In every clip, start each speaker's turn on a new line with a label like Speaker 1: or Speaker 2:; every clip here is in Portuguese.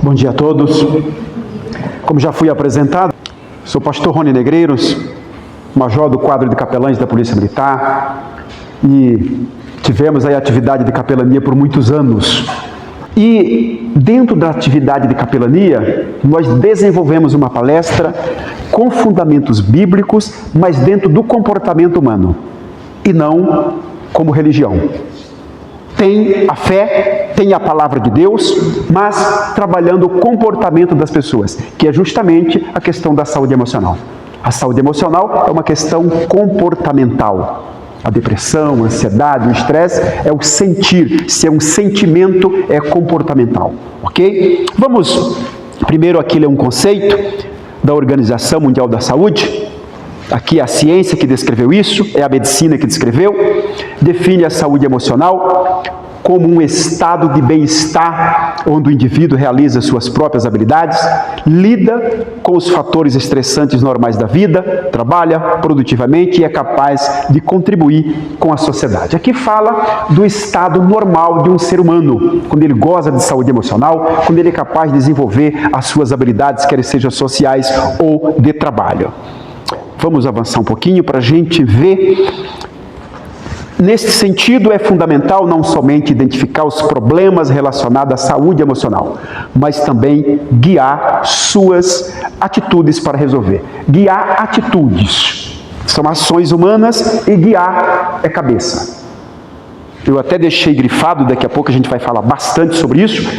Speaker 1: Bom dia a todos. Como já fui apresentado, sou pastor Rony Negreiros, major do quadro de capelães da Polícia Militar, e tivemos aí a atividade de capelania por muitos anos. E dentro da atividade de capelania, nós desenvolvemos uma palestra com fundamentos bíblicos, mas dentro do comportamento humano, e não como religião. Tem a fé, tem a palavra de Deus, mas trabalhando o comportamento das pessoas, que é justamente a questão da saúde emocional. A saúde emocional é uma questão comportamental. A depressão, a ansiedade, o estresse é o sentir. Se é um sentimento, é comportamental. Ok? Vamos primeiro aqui ler um conceito da Organização Mundial da Saúde. Aqui é a ciência que descreveu isso, é a medicina que descreveu. Define a saúde emocional como um estado de bem-estar onde o indivíduo realiza suas próprias habilidades, lida com os fatores estressantes normais da vida, trabalha produtivamente e é capaz de contribuir com a sociedade. Aqui fala do estado normal de um ser humano, quando ele goza de saúde emocional, quando ele é capaz de desenvolver as suas habilidades, quer sejam sociais ou de trabalho. Vamos avançar um pouquinho para a gente ver. Nesse sentido, é fundamental não somente identificar os problemas relacionados à saúde emocional, mas também guiar suas atitudes para resolver. Guiar atitudes são ações humanas e guiar é cabeça. Eu até deixei grifado, daqui a pouco a gente vai falar bastante sobre isso,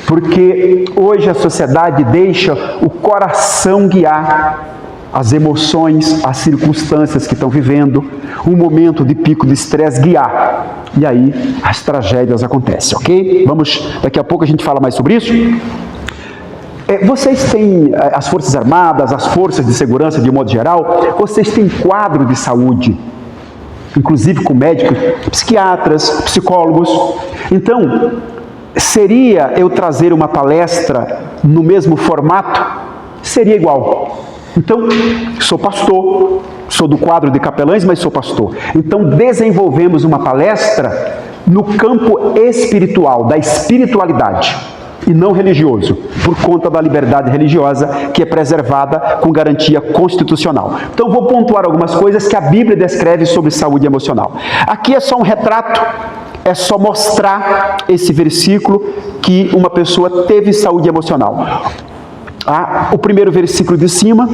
Speaker 1: porque hoje a sociedade deixa o coração guiar as emoções, as circunstâncias que estão vivendo, um momento de pico de estresse guiar. E aí as tragédias acontecem, ok? Daqui a pouco a gente fala mais sobre isso. Vocês têm as Forças Armadas, as forças de segurança de modo geral, vocês têm quadro de saúde, inclusive com médicos, psiquiatras, psicólogos. Então, seria eu trazer uma palestra no mesmo formato? Seria igual. Então, sou pastor, sou do quadro de capelães, mas sou pastor. Então, desenvolvemos uma palestra no campo espiritual, da espiritualidade, e não religioso, por conta da liberdade religiosa que é preservada com garantia constitucional. Então, vou pontuar algumas coisas que a Bíblia descreve sobre saúde emocional. Aqui é só um retrato, é só mostrar esse versículo que uma pessoa teve saúde emocional. O primeiro versículo de cima: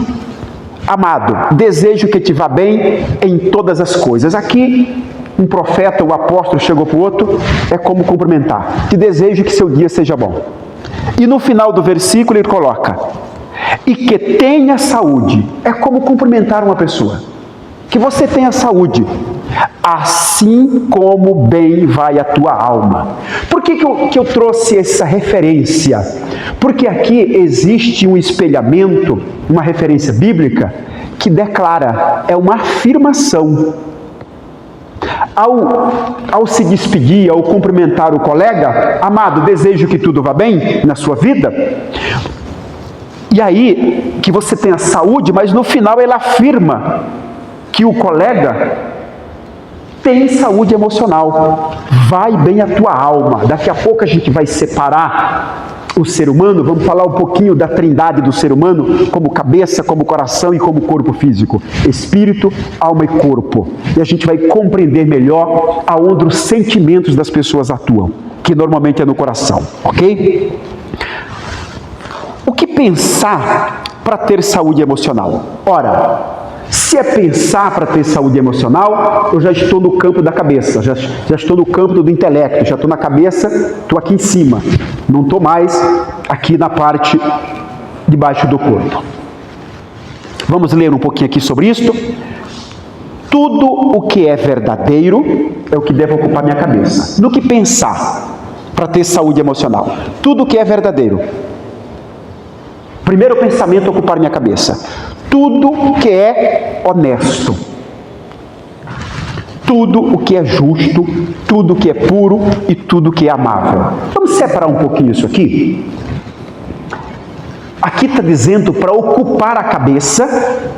Speaker 1: amado, desejo que te vá bem em todas as coisas. Aqui, um profeta, o apóstolo, chegou para o outro, é como cumprimentar. Te desejo que seu dia seja bom. E no final do versículo ele coloca: e que tenha saúde. É como cumprimentar uma pessoa. Que você tenha saúde, assim como bem vai a tua alma. Por que eu trouxe essa referência? Porque aqui existe um espelhamento, uma referência bíblica, que declara, é uma afirmação. Ao se despedir, ao cumprimentar o colega: amado, desejo que tudo vá bem na sua vida. E aí, que você tenha saúde, mas no final ele afirma que o colega tem saúde emocional, vai bem a tua alma. Daqui a pouco a gente vai separar o ser humano, vamos falar um pouquinho da trindade do ser humano, como cabeça, como coração e como corpo físico, espírito, alma e corpo. E a gente vai compreender melhor aonde os sentimentos das pessoas atuam, que normalmente é no coração, ok? O que pensar para ter saúde emocional? Ora, se é pensar para ter saúde emocional, eu já estou no campo da cabeça, já estou no campo do intelecto, já estou na cabeça, estou aqui em cima, não estou mais aqui na parte de baixo do corpo. Vamos ler um pouquinho aqui sobre isto. Tudo o que é verdadeiro é o que deve ocupar minha cabeça. No que pensar para ter saúde emocional? Tudo o que é verdadeiro. Primeiro pensamento ocupar minha cabeça. Tudo que é honesto, tudo o que é justo, tudo que é puro e tudo que é amável. Vamos separar um pouquinho isso aqui? Aqui está dizendo para ocupar a cabeça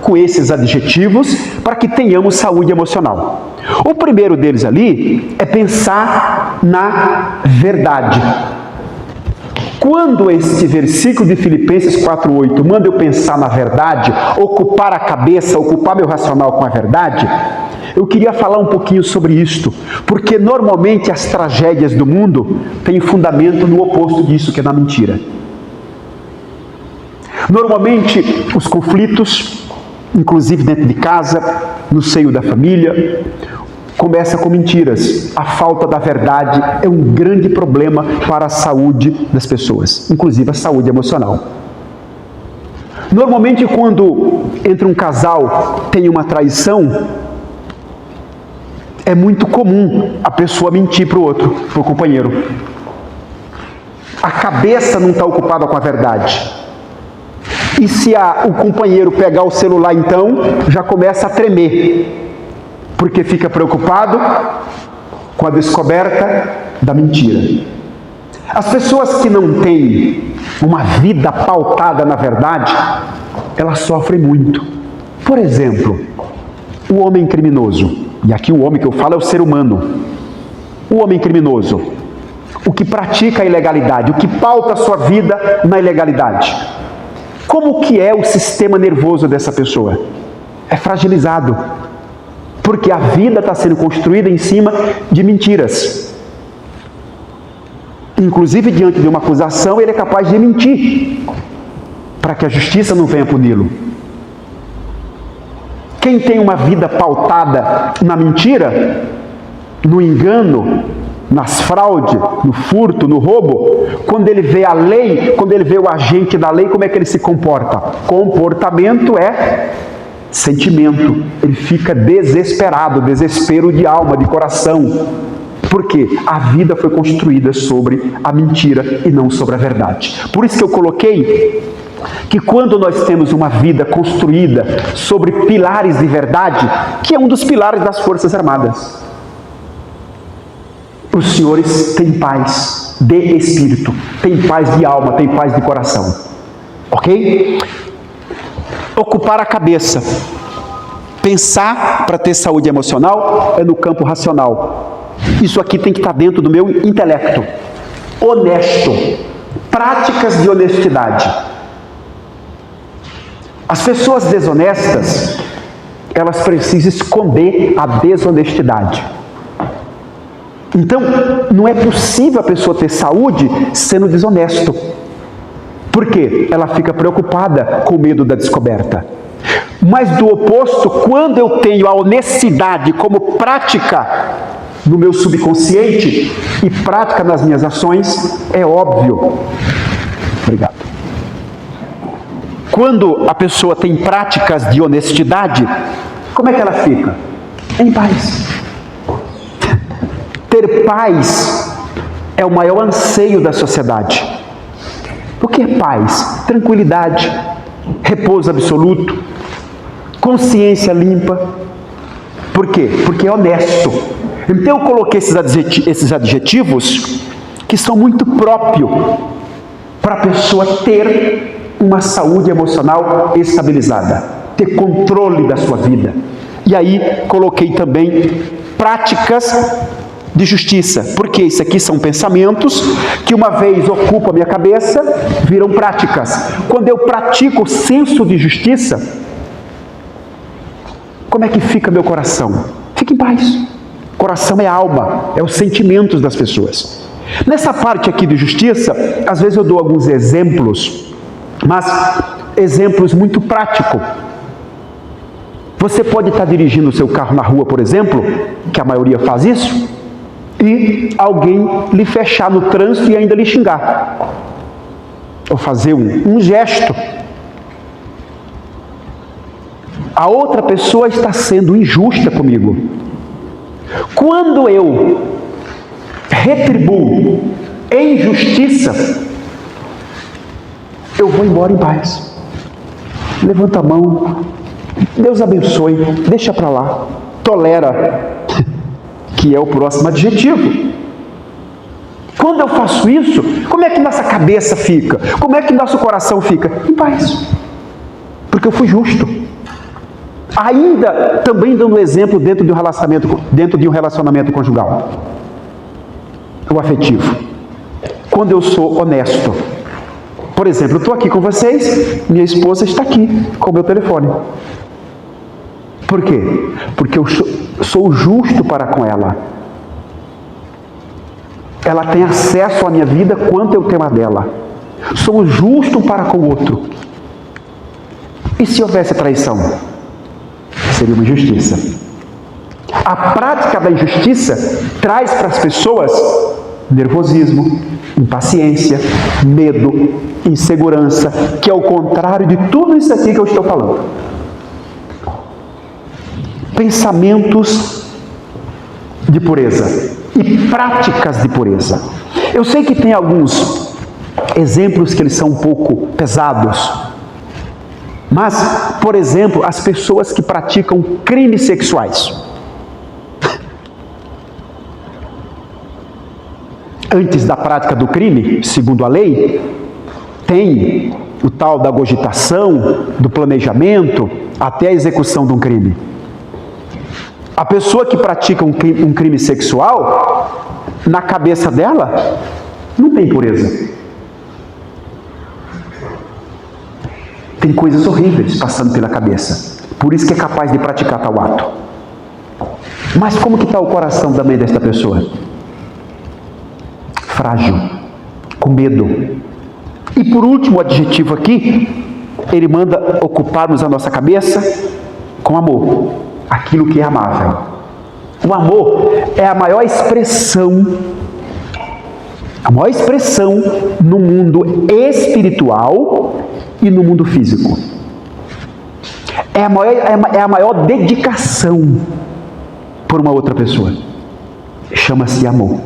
Speaker 1: com esses adjetivos para que tenhamos saúde emocional. O primeiro deles ali é pensar na verdade. Quando este versículo de Filipenses 4:8 manda eu pensar na verdade, ocupar a cabeça, ocupar meu racional com a verdade, eu queria falar um pouquinho sobre isto, porque normalmente as tragédias do mundo têm fundamento no oposto disso, que é na mentira. Normalmente os conflitos, inclusive dentro de casa, no seio da família, começa com mentiras. A falta da verdade é um grande problema para a saúde das pessoas, inclusive a saúde emocional. Normalmente, quando entre um casal tem uma traição, é muito comum a pessoa mentir para o outro, para o companheiro. A cabeça não está ocupada com a verdade. E se o companheiro pegar o celular, então, já começa a tremer, porque fica preocupado com a descoberta da mentira. As pessoas que não têm uma vida pautada na verdade, elas sofrem muito. Por exemplo, o homem criminoso, e aqui o homem que eu falo é o ser humano. O homem criminoso, o que pratica a ilegalidade, o que pauta a sua vida na ilegalidade. Como que é o sistema nervoso dessa pessoa? É fragilizado. Porque a vida está sendo construída em cima de mentiras. Inclusive, diante de uma acusação, ele é capaz de mentir, para que a justiça não venha puni-lo. Quem tem uma vida pautada na mentira, no engano, nas fraudes, no furto, no roubo, quando ele vê a lei, quando ele vê o agente da lei, como é que ele se comporta? Comportamento é sentimento. Ele fica desesperado, desespero de alma, de coração. Por quê? A vida foi construída sobre a mentira e não sobre a verdade. Por isso que eu coloquei que quando nós temos uma vida construída sobre pilares de verdade, que é um dos pilares das Forças Armadas, os senhores têm paz de espírito, têm paz de alma, têm paz de coração. Ok? Ocupar a cabeça. Pensar para ter saúde emocional é no campo racional. Isso aqui tem que estar dentro do meu intelecto. Honesto. Práticas de honestidade. As pessoas desonestas, elas precisam esconder a desonestidade. Então, não é possível a pessoa ter saúde sendo desonesto. Por quê? Ela fica preocupada com medo da descoberta. Mas do oposto, quando eu tenho a honestidade como prática no meu subconsciente e prática nas minhas ações, é óbvio. Obrigado. Quando a pessoa tem práticas de honestidade, como é que ela fica? Em paz. Ter paz é o maior anseio da sociedade. O que é paz? Tranquilidade, repouso absoluto, consciência limpa. Por quê? Porque é honesto. Então eu coloquei esses adjetivos que são muito próprios para a pessoa ter uma saúde emocional estabilizada, ter controle da sua vida. E aí coloquei também práticas de justiça, porque isso aqui são pensamentos que uma vez ocupam a minha cabeça, viram práticas. Quando eu pratico o senso de justiça, como é que fica meu coração? Fica em paz. Coração é alma, é os sentimentos das pessoas. Nessa parte aqui de justiça, às vezes eu dou alguns exemplos, mas exemplos muito práticos. Você pode estar dirigindo o seu carro na rua, por exemplo, que a maioria faz isso, e alguém lhe fechar no trânsito e ainda lhe xingar, ou fazer um gesto. A outra pessoa está sendo injusta comigo. Quando eu retribuo em justiça, eu vou embora em paz. Levanta a mão, Deus abençoe, deixa para lá, tolera, que é o próximo adjetivo. Quando eu faço isso, como é que nossa cabeça fica? Como é que nosso coração fica? Em paz. Porque eu fui justo. Ainda também dando exemplo dentro de um relacionamento conjugal. O afetivo. quando eu sou honesto. Por exemplo, eu estou aqui com vocês, minha esposa está aqui com o meu telefone. Por quê? Porque eu sou justo para com ela. Ela tem acesso à minha vida quanto eu tenho a dela. Sou justo para com o outro. E se houvesse traição? Seria uma injustiça. A prática da injustiça traz para as pessoas nervosismo, impaciência, medo, insegurança, que é o contrário de tudo isso aqui que eu estou falando. Pensamentos de pureza e práticas de pureza. Eu sei que tem alguns exemplos que eles são um pouco pesados, mas, por exemplo, as pessoas que praticam crimes sexuais. Antes da prática do crime, segundo a lei, tem o tal da cogitação, do planejamento, até a execução de um crime. A pessoa que pratica um crime sexual, na cabeça dela, não tem pureza. Tem coisas horríveis passando pela cabeça. Por isso que é capaz de praticar tal ato. Mas como que está o coração também desta pessoa? Frágil, com medo. E por último, o adjetivo aqui, ele manda ocuparmos a nossa cabeça com amor, aquilo que é amável. O amor é a maior expressão no mundo espiritual e no mundo físico. É a maior dedicação por uma outra pessoa. Chama-se amor.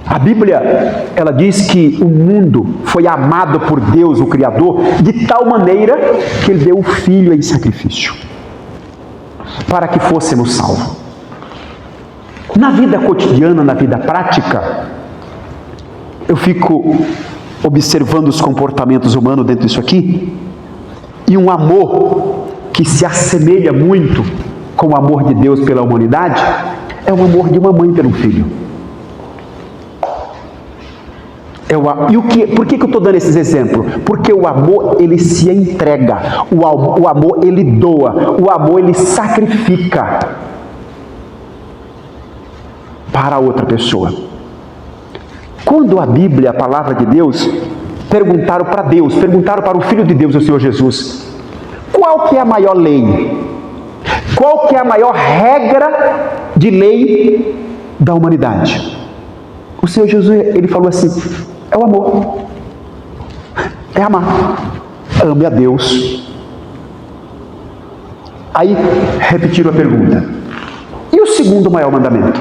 Speaker 1: A Bíblia, ela diz que o mundo foi amado por Deus, o Criador, de tal maneira que Ele deu o Filho em sacrifício, para que fôssemos salvos. Na vida cotidiana, na vida prática, eu fico observando os comportamentos humanos dentro disso aqui, e um amor que se assemelha muito com o amor de Deus pela humanidade, é o amor de uma mãe pelo filho. Por que eu estou dando esses exemplos? Porque o amor, ele se entrega, o amor, ele doa, o amor, ele sacrifica para outra pessoa. Quando a Bíblia, a palavra de Deus, perguntaram para o Filho de Deus, o Senhor Jesus, qual que é a maior lei? Qual que é a maior regra de lei da humanidade? O Senhor Jesus, ele falou assim: é o amor, é amar, ame a Deus. Aí repetiram a pergunta: e o segundo maior mandamento?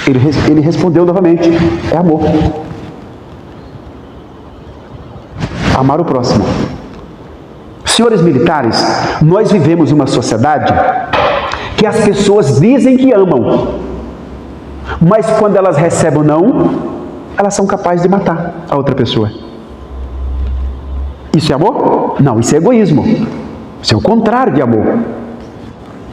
Speaker 1: Ele respondeu novamente: é amor, amar o próximo. Senhores militares, nós vivemos uma sociedade que as pessoas dizem que amam, mas quando elas recebem o não, elas são capazes de matar a outra pessoa. Isso é amor? Não, isso é egoísmo. Isso é o contrário de amor.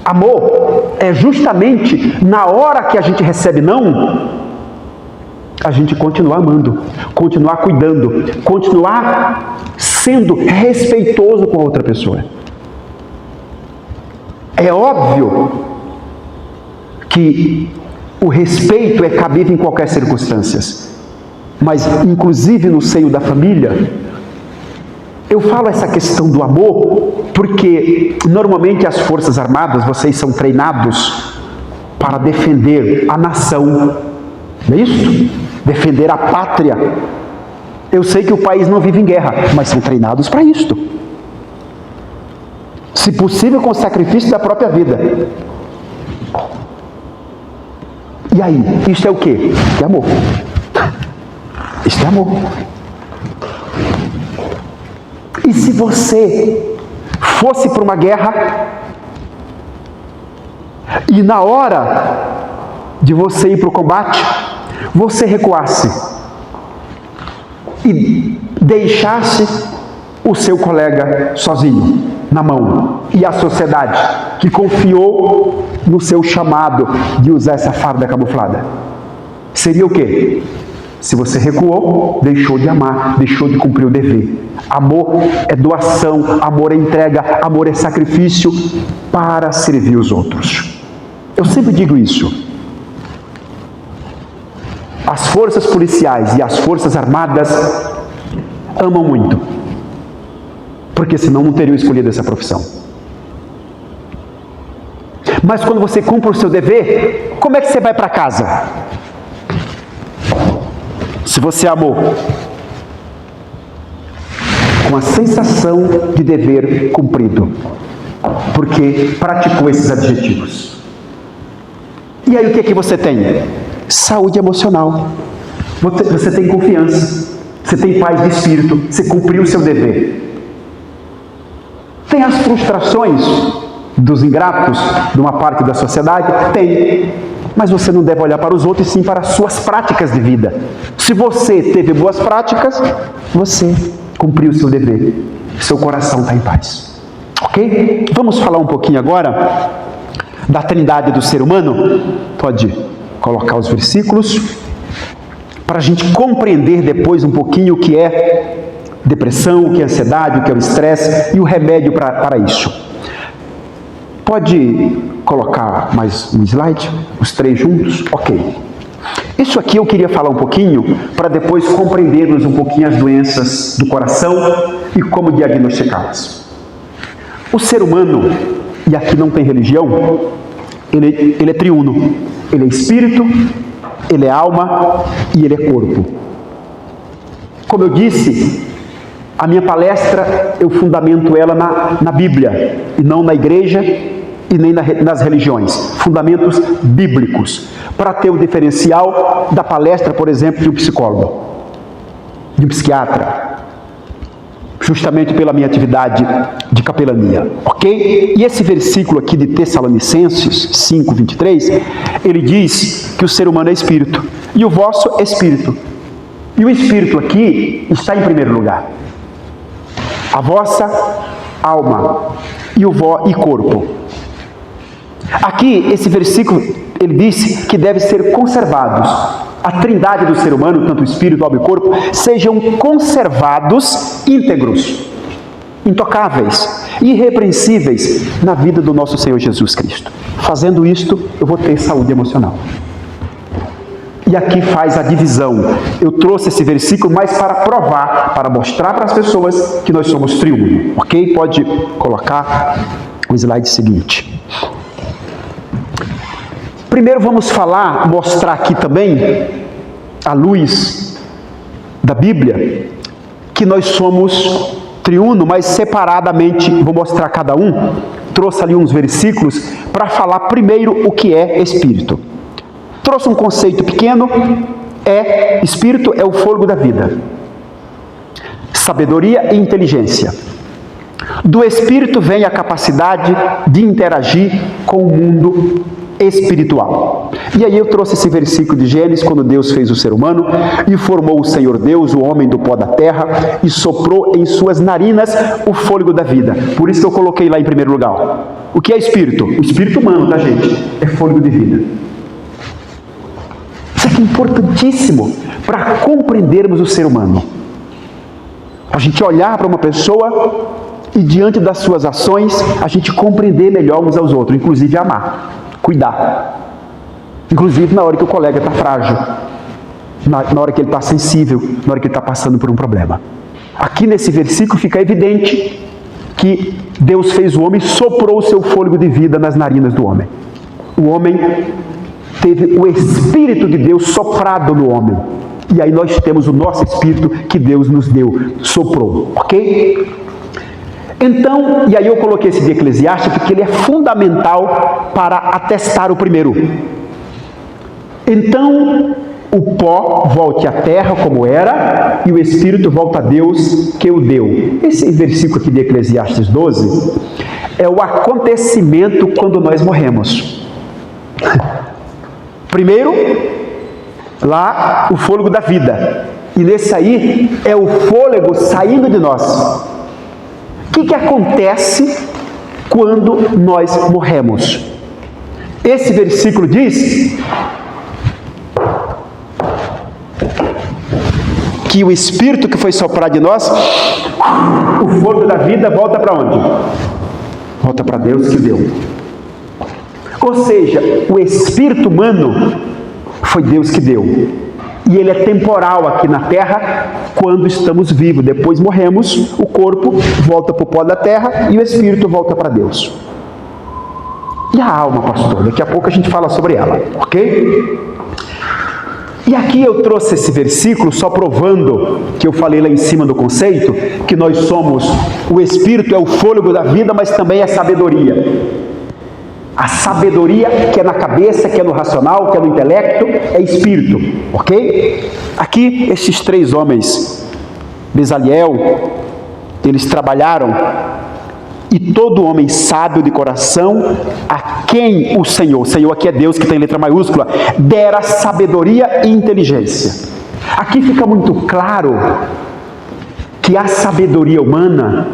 Speaker 1: Amor é justamente na hora que a gente recebe não, a gente continuar amando, continuar cuidando, continuar sendo respeitoso com a outra pessoa. É óbvio que o respeito é cabível em qualquer circunstância, mas inclusive no seio da família. Eu falo essa questão do amor porque normalmente as Forças Armadas, vocês são treinados para defender a nação, não é isso? Defender a pátria. Eu sei que o país não vive em guerra, mas são treinados para isto. Se possível, com o sacrifício da própria vida. E aí, isso é o quê? É amor. Isso é amor. E se você fosse para uma guerra e na hora de você ir para o combate, você recuasse e deixasse o seu colega sozinho, na mão, e a sociedade que confiou no seu chamado de usar essa farda camuflada, seria o quê? Se você recuou, deixou de amar, deixou de cumprir o dever. Amor é doação, amor é entrega, amor é sacrifício para servir os outros. Eu sempre digo isso. As forças policiais e as forças armadas amam muito, porque senão não teriam escolhido essa profissão. Mas quando você cumpre o seu dever, como é que você vai para casa? Se você amou, com a sensação de dever cumprido, porque praticou esses adjetivos. E aí o que é que você tem? Saúde emocional. Você tem confiança, você tem paz de espírito, você cumpriu o seu dever. Tem as frustrações dos ingratos de uma parte da sociedade? Tem. Mas você não deve olhar para os outros, e sim para as suas práticas de vida. Se você teve boas práticas, você cumpriu o seu dever. Seu coração está em paz. Ok? Vamos falar um pouquinho agora da trindade do ser humano. Pode colocar os versículos para a gente compreender depois um pouquinho o que é depressão, o que é ansiedade, o que é o estresse e o remédio para isso. Pode colocar mais um slide? Os três juntos? Ok. Isso aqui eu queria falar um pouquinho para depois compreendermos um pouquinho as doenças do coração e como diagnosticá-las. O ser humano, e aqui não tem religião, ele é triuno. Ele é espírito, ele é alma e ele é corpo. Como eu disse, a minha palestra eu fundamento ela na Bíblia e não na igreja e nem nas religiões. Fundamentos bíblicos, para ter o diferencial da palestra, por exemplo, de um psicólogo, de um psiquiatra, justamente pela minha atividade de capelania, ok? E esse versículo aqui de Tessalonicenses 5:23, ele diz que o ser humano é espírito, e o vosso é espírito. E o espírito aqui está em primeiro lugar. A vossa alma e corpo. Aqui, esse versículo, ele diz que deve ser conservados. A trindade do ser humano, tanto o espírito, alma e corpo, sejam conservados íntegros, intocáveis, irrepreensíveis na vida do nosso Senhor Jesus Cristo. Fazendo isto, eu vou ter saúde emocional. E aqui faz a divisão. Eu trouxe esse versículo mais para provar, para mostrar para as pessoas que nós somos triuno. Ok? Pode colocar o slide seguinte. Primeiro vamos mostrar aqui também, à luz da Bíblia, que nós somos triuno, mas separadamente, vou mostrar cada um. Trouxe ali uns versículos para falar primeiro o que é espírito. Trouxe um conceito pequeno, espírito é o fôlego da vida, sabedoria e inteligência. Do espírito vem a capacidade de interagir com o mundo espiritual. E aí eu trouxe esse versículo de Gênesis, quando Deus fez o ser humano, e formou o Senhor Deus, o homem do pó da terra, e soprou em suas narinas o fôlego da vida. Por isso que eu coloquei lá em primeiro lugar. O que é espírito? O espírito humano, tá, gente? É fôlego de vida. Isso aqui é importantíssimo para compreendermos o ser humano. A gente olhar para uma pessoa e diante das suas ações, a gente compreender melhor uns aos outros, inclusive amar. Cuidar, inclusive na hora que o colega está frágil, na hora que ele está sensível, na hora que ele está passando por um problema. Aqui nesse versículo fica evidente que Deus fez o homem e soprou o seu fôlego de vida nas narinas do homem. O homem teve o Espírito de Deus soprado no homem. E aí nós temos o nosso Espírito que Deus nos deu, soprou, ok? Então, e aí eu coloquei esse de Eclesiastes porque ele é fundamental para atestar o primeiro. Então, o pó volte à terra como era, e o Espírito volta a Deus que o deu. Esse versículo aqui de Eclesiastes 12 é o acontecimento quando nós morremos. Primeiro, lá o fôlego da vida. E nesse aí é o fôlego saindo de nós. O que acontece quando nós morremos? Esse versículo diz que o Espírito que foi soprado em nós, o fôlego da vida volta para onde? Volta para Deus que deu. Ou seja, o espírito humano foi Deus que deu. E ele é temporal aqui na terra quando estamos vivos. Depois morremos, o corpo volta para o pó da terra e o espírito volta para Deus. E a alma, pastor? Daqui a pouco a gente fala sobre ela, ok? E aqui eu trouxe esse versículo só provando que eu falei lá em cima do conceito, que nós somos, o espírito é o fôlego da vida, mas também é sabedoria. A sabedoria que é na cabeça, que é no racional, que é no intelecto, é espírito, ok? Aqui, esses três homens, Bezaliel, eles trabalharam, e todo homem sábio de coração, a quem o Senhor aqui é Deus que tem letra maiúscula, dera sabedoria e inteligência. Aqui fica muito claro que a sabedoria humana,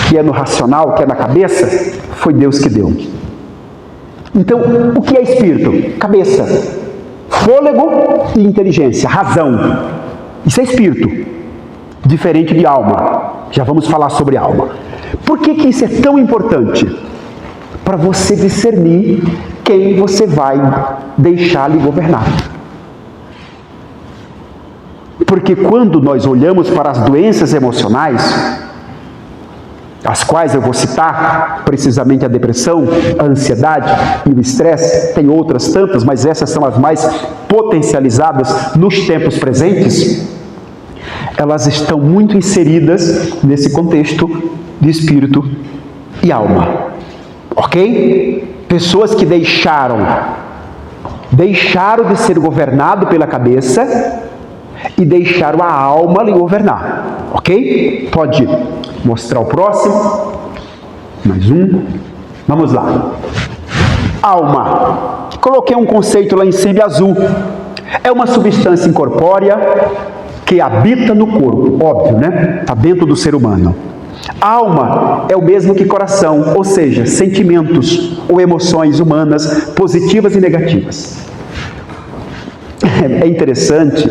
Speaker 1: que é no racional, que é na cabeça, foi Deus que deu. Então, o que é espírito? Cabeça, fôlego e inteligência, razão. Isso é espírito, diferente de alma. Já vamos falar sobre alma. Por que isso é tão importante? Para você discernir quem você vai deixar lhe governar. Porque quando nós olhamos para as doenças emocionais, as quais eu vou citar, precisamente a depressão, a ansiedade e o estresse, tem outras tantas, mas essas são as mais potencializadas nos tempos presentes, elas estão muito inseridas nesse contexto de espírito e alma, ok? Pessoas que deixaram de ser governado pela cabeça e deixaram a alma lhe governar, ok? Pode mostrar o próximo, mais um, vamos lá. Alma, coloquei um conceito lá em cima azul, é uma substância incorpórea que habita no corpo, óbvio, né? Está dentro do ser humano. Alma é o mesmo que coração, ou seja, sentimentos ou emoções humanas, positivas e negativas. É interessante,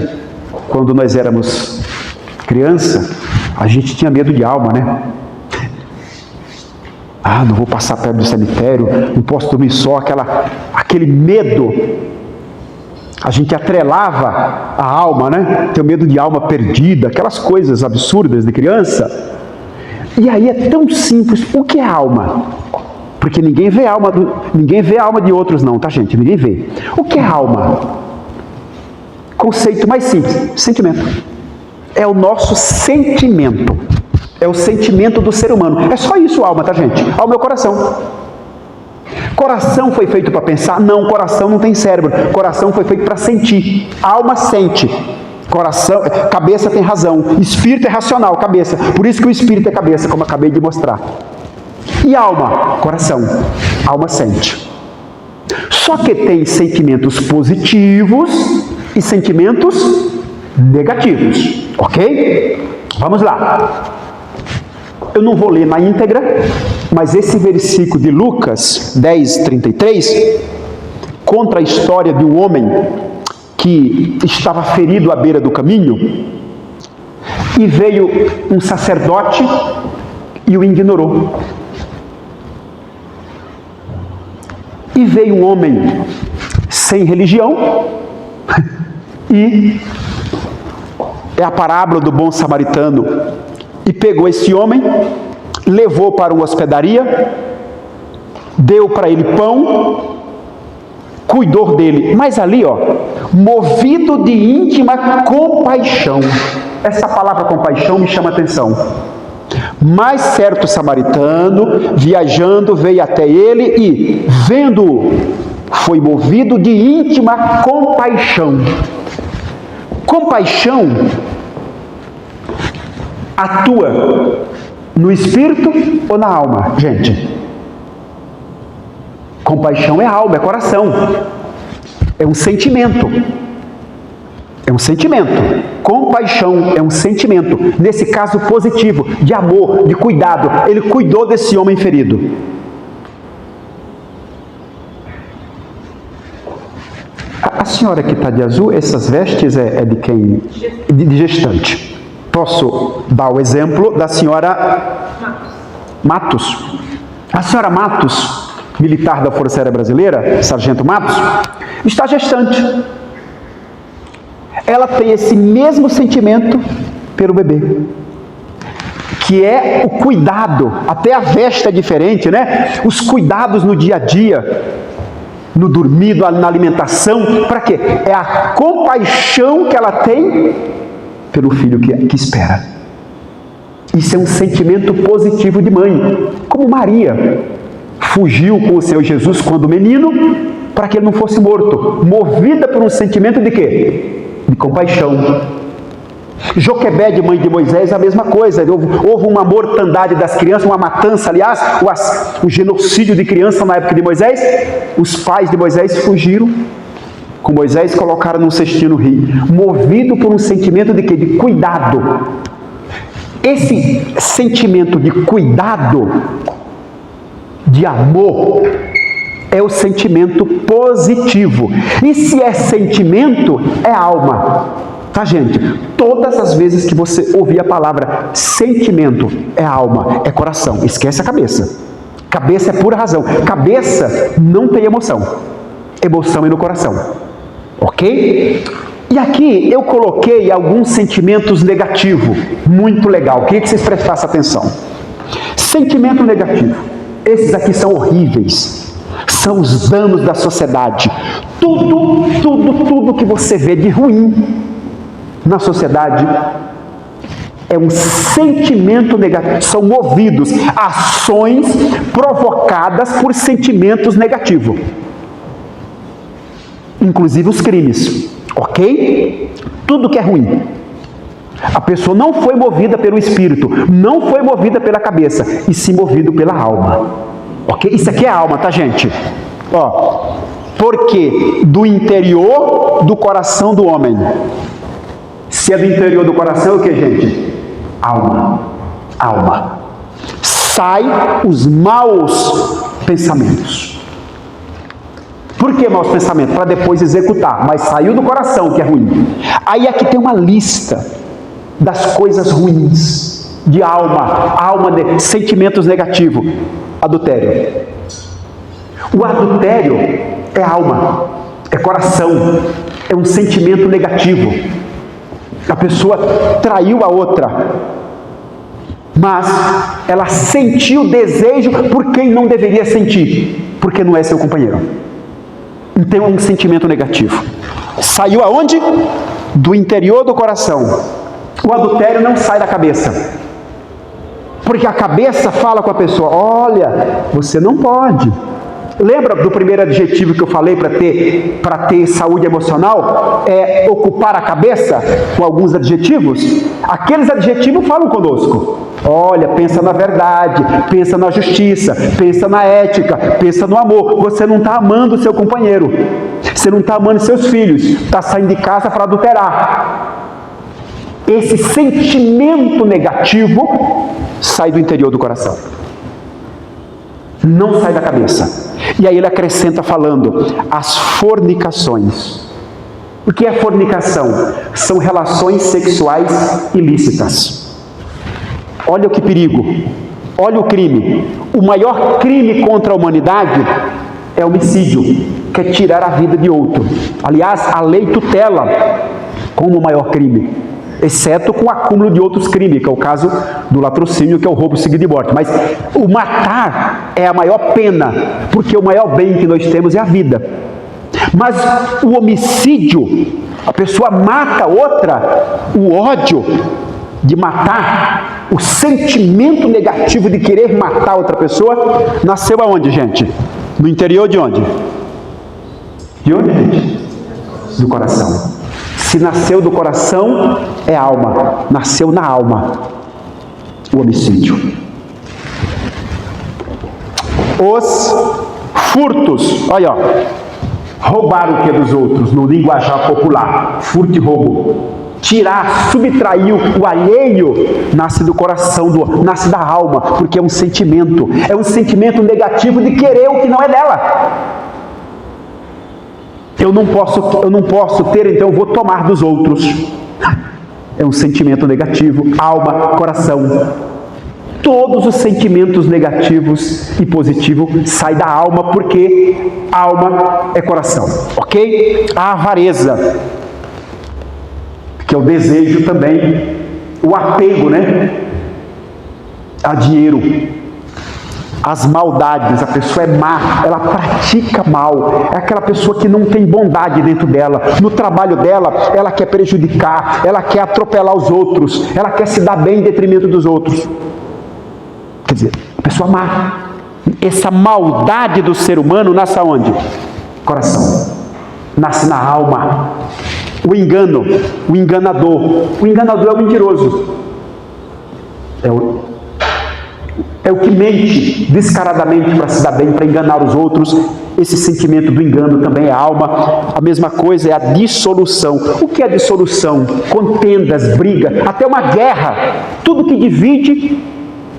Speaker 1: quando nós éramos criança, a gente tinha medo de alma, né? Não vou passar perto do cemitério, não posso dormir só, aquele medo. A gente atrelava a alma, né? Tenho medo de alma perdida, aquelas coisas absurdas de criança. E aí é tão simples. O que é alma? Porque ninguém vê a alma de outros não, tá, gente? Ninguém vê. O que é alma? Conceito mais simples, sentimento. É o nosso sentimento. É o sentimento do ser humano. É só isso, alma, tá, gente? Alma é o coração. Coração foi feito para pensar? Não, coração não tem cérebro. Coração foi feito para sentir. Alma sente. Coração, cabeça tem razão. Espírito é racional, cabeça. Por isso que o espírito é cabeça, como acabei de mostrar. E alma? Coração. Alma sente. Só que tem sentimentos positivos e sentimentos negativos. Ok? Vamos lá. Eu não vou ler na íntegra, mas esse versículo de Lucas 10:33 conta a história de um homem que estava ferido à beira do caminho e veio um sacerdote e o ignorou. E veio um homem sem religião e é a parábola do bom samaritano, e pegou esse homem, levou para uma hospedaria, deu para ele pão, cuidou dele, mas ali, movido de íntima compaixão. Essa palavra compaixão me chama a atenção. Mas certo samaritano, viajando, veio até ele e, vendo-o, foi movido de íntima compaixão. Compaixão atua no espírito ou na alma, gente? Compaixão é alma, é coração. É um sentimento. É um sentimento. Compaixão é um sentimento. Nesse caso positivo, de amor, de cuidado. Ele cuidou desse homem ferido. senhora que está de azul, essas vestes é de quem? De gestante. Posso dar o exemplo da senhora Matos. A senhora Matos, militar da Força Aérea Brasileira, Sargento Matos, está gestante. Ela tem esse mesmo sentimento pelo bebê, que é o cuidado. Até a veste é diferente, né? Os cuidados no dia a dia, no dormir, na alimentação. Para quê? É a compaixão que ela tem pelo filho que espera. Isso é um sentimento positivo de mãe. Como Maria fugiu com o seu Jesus quando menino, para que ele não fosse morto, movida por um sentimento de quê? De compaixão. Joquebede, mãe de Moisés, a mesma coisa. Houve uma mortandade das crianças, uma matança, aliás, o genocídio de criança na época de Moisés. Os pais de Moisés fugiram com Moisés e colocaram num cestinho no rio, movido por um sentimento de quê? De cuidado. Esse sentimento de cuidado, de amor, é o sentimento positivo. E se é sentimento, é alma. Tá, gente? Todas as vezes que você ouvir a palavra sentimento, é alma, é coração. Esquece a cabeça. Cabeça é pura razão. Cabeça não tem emoção. Emoção é no coração. Ok? E aqui eu coloquei alguns sentimentos negativos. Muito legal. Queria que vocês prestassem atenção. Sentimento negativo. Esses aqui são horríveis. São os danos da sociedade. Tudo que você vê de ruim na sociedade é um sentimento negativo. São movidos, ações provocadas por sentimentos negativos. Inclusive os crimes, ok? Tudo que é ruim. A pessoa não foi movida pelo espírito, não foi movida pela cabeça, e sim movido pela alma. Ok? Isso aqui é alma, tá, gente? Ó, porque do interior do coração do homem. Se é do interior do coração, é o que, gente? Alma. Alma. Sai os maus pensamentos. Por que maus pensamentos? Para depois executar. Mas saiu do coração, que é ruim. Aí aqui tem uma lista das coisas ruins. De alma de sentimentos negativos. Adultério. O adultério é alma. É coração. É um sentimento negativo. A pessoa traiu a outra, mas ela sentiu desejo por quem não deveria sentir, porque não é seu companheiro. Então é um sentimento negativo. Saiu aonde? Do interior do coração. O adultério não sai da cabeça, porque a cabeça fala com a pessoa: olha, você não pode. Lembra do primeiro adjetivo que eu falei para ter saúde emocional? É ocupar a cabeça com alguns adjetivos? Aqueles adjetivos falam conosco. Olha, pensa na verdade, pensa na justiça, pensa na ética, pensa no amor. Você não está amando o seu companheiro. Você não está amando seus filhos. Está saindo de casa para adulterar. Esse sentimento negativo sai do interior do coração. Não sai da cabeça. E aí ele acrescenta falando, as fornicações. O que é fornicação? São relações sexuais ilícitas. Olha que perigo. Olha o crime. O maior crime contra a humanidade é homicídio, que é tirar a vida de outro. Aliás, a lei tutela como o maior crime, exceto com o acúmulo de outros crimes, que é o caso do latrocínio, que é o roubo seguido de morte. Mas o matar é a maior pena, porque o maior bem que nós temos é a vida. Mas o homicídio, a pessoa mata outra, o ódio de matar, o sentimento negativo de querer matar outra pessoa, nasceu aonde, gente? No interior de onde? De onde, gente? Do coração. Se nasceu do coração, é alma. Nasceu na alma o homicídio. Os furtos. Olha, ó. Roubar o que é dos outros, no linguajar popular. Furto e roubo. Tirar, subtrair o alheio, nasce do coração, nasce da alma, porque é um sentimento. É um sentimento negativo de querer o que não é dela. Eu não posso ter, então eu vou tomar dos outros. É um sentimento negativo, alma, coração. Todos os sentimentos negativos e positivos saem da alma, porque alma é coração, ok? A avareza, que é o desejo também, o apego, né? A dinheiro. As maldades, a pessoa é má, ela pratica mal, é aquela pessoa que não tem bondade dentro dela, no trabalho dela, ela quer prejudicar, ela quer atropelar os outros, ela quer se dar bem em detrimento dos outros. Quer dizer, a pessoa má. Essa maldade do ser humano nasce aonde? Coração. Nasce na alma. O engano, o enganador é o mentiroso. É o que mente descaradamente para se dar bem, para enganar os outros. Esse sentimento do engano também é alma. A mesma coisa é a dissolução. O que é dissolução? Contendas, briga, até uma guerra. Tudo que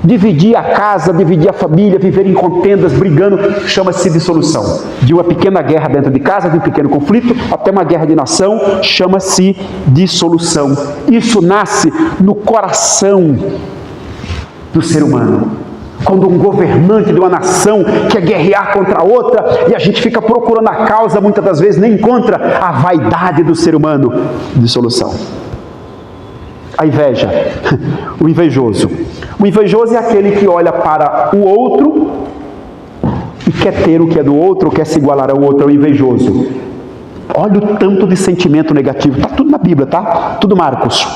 Speaker 1: dividir a casa, dividir a família, viver em contendas, brigando, chama-se dissolução. De uma pequena guerra dentro de casa, de um pequeno conflito, até uma guerra de nação, chama-se dissolução. Isso nasce no coração do ser humano. Quando um governante de uma nação quer guerrear contra outra, e a gente fica procurando a causa, muitas das vezes nem encontra, a vaidade do ser humano. Dissolução. A inveja, o invejoso. O invejoso é aquele que olha para o outro e quer ter o que é do outro, quer se igualar ao outro, é o invejoso. Olha o tanto de sentimento negativo, está tudo na Bíblia, tá? Tudo Marcos.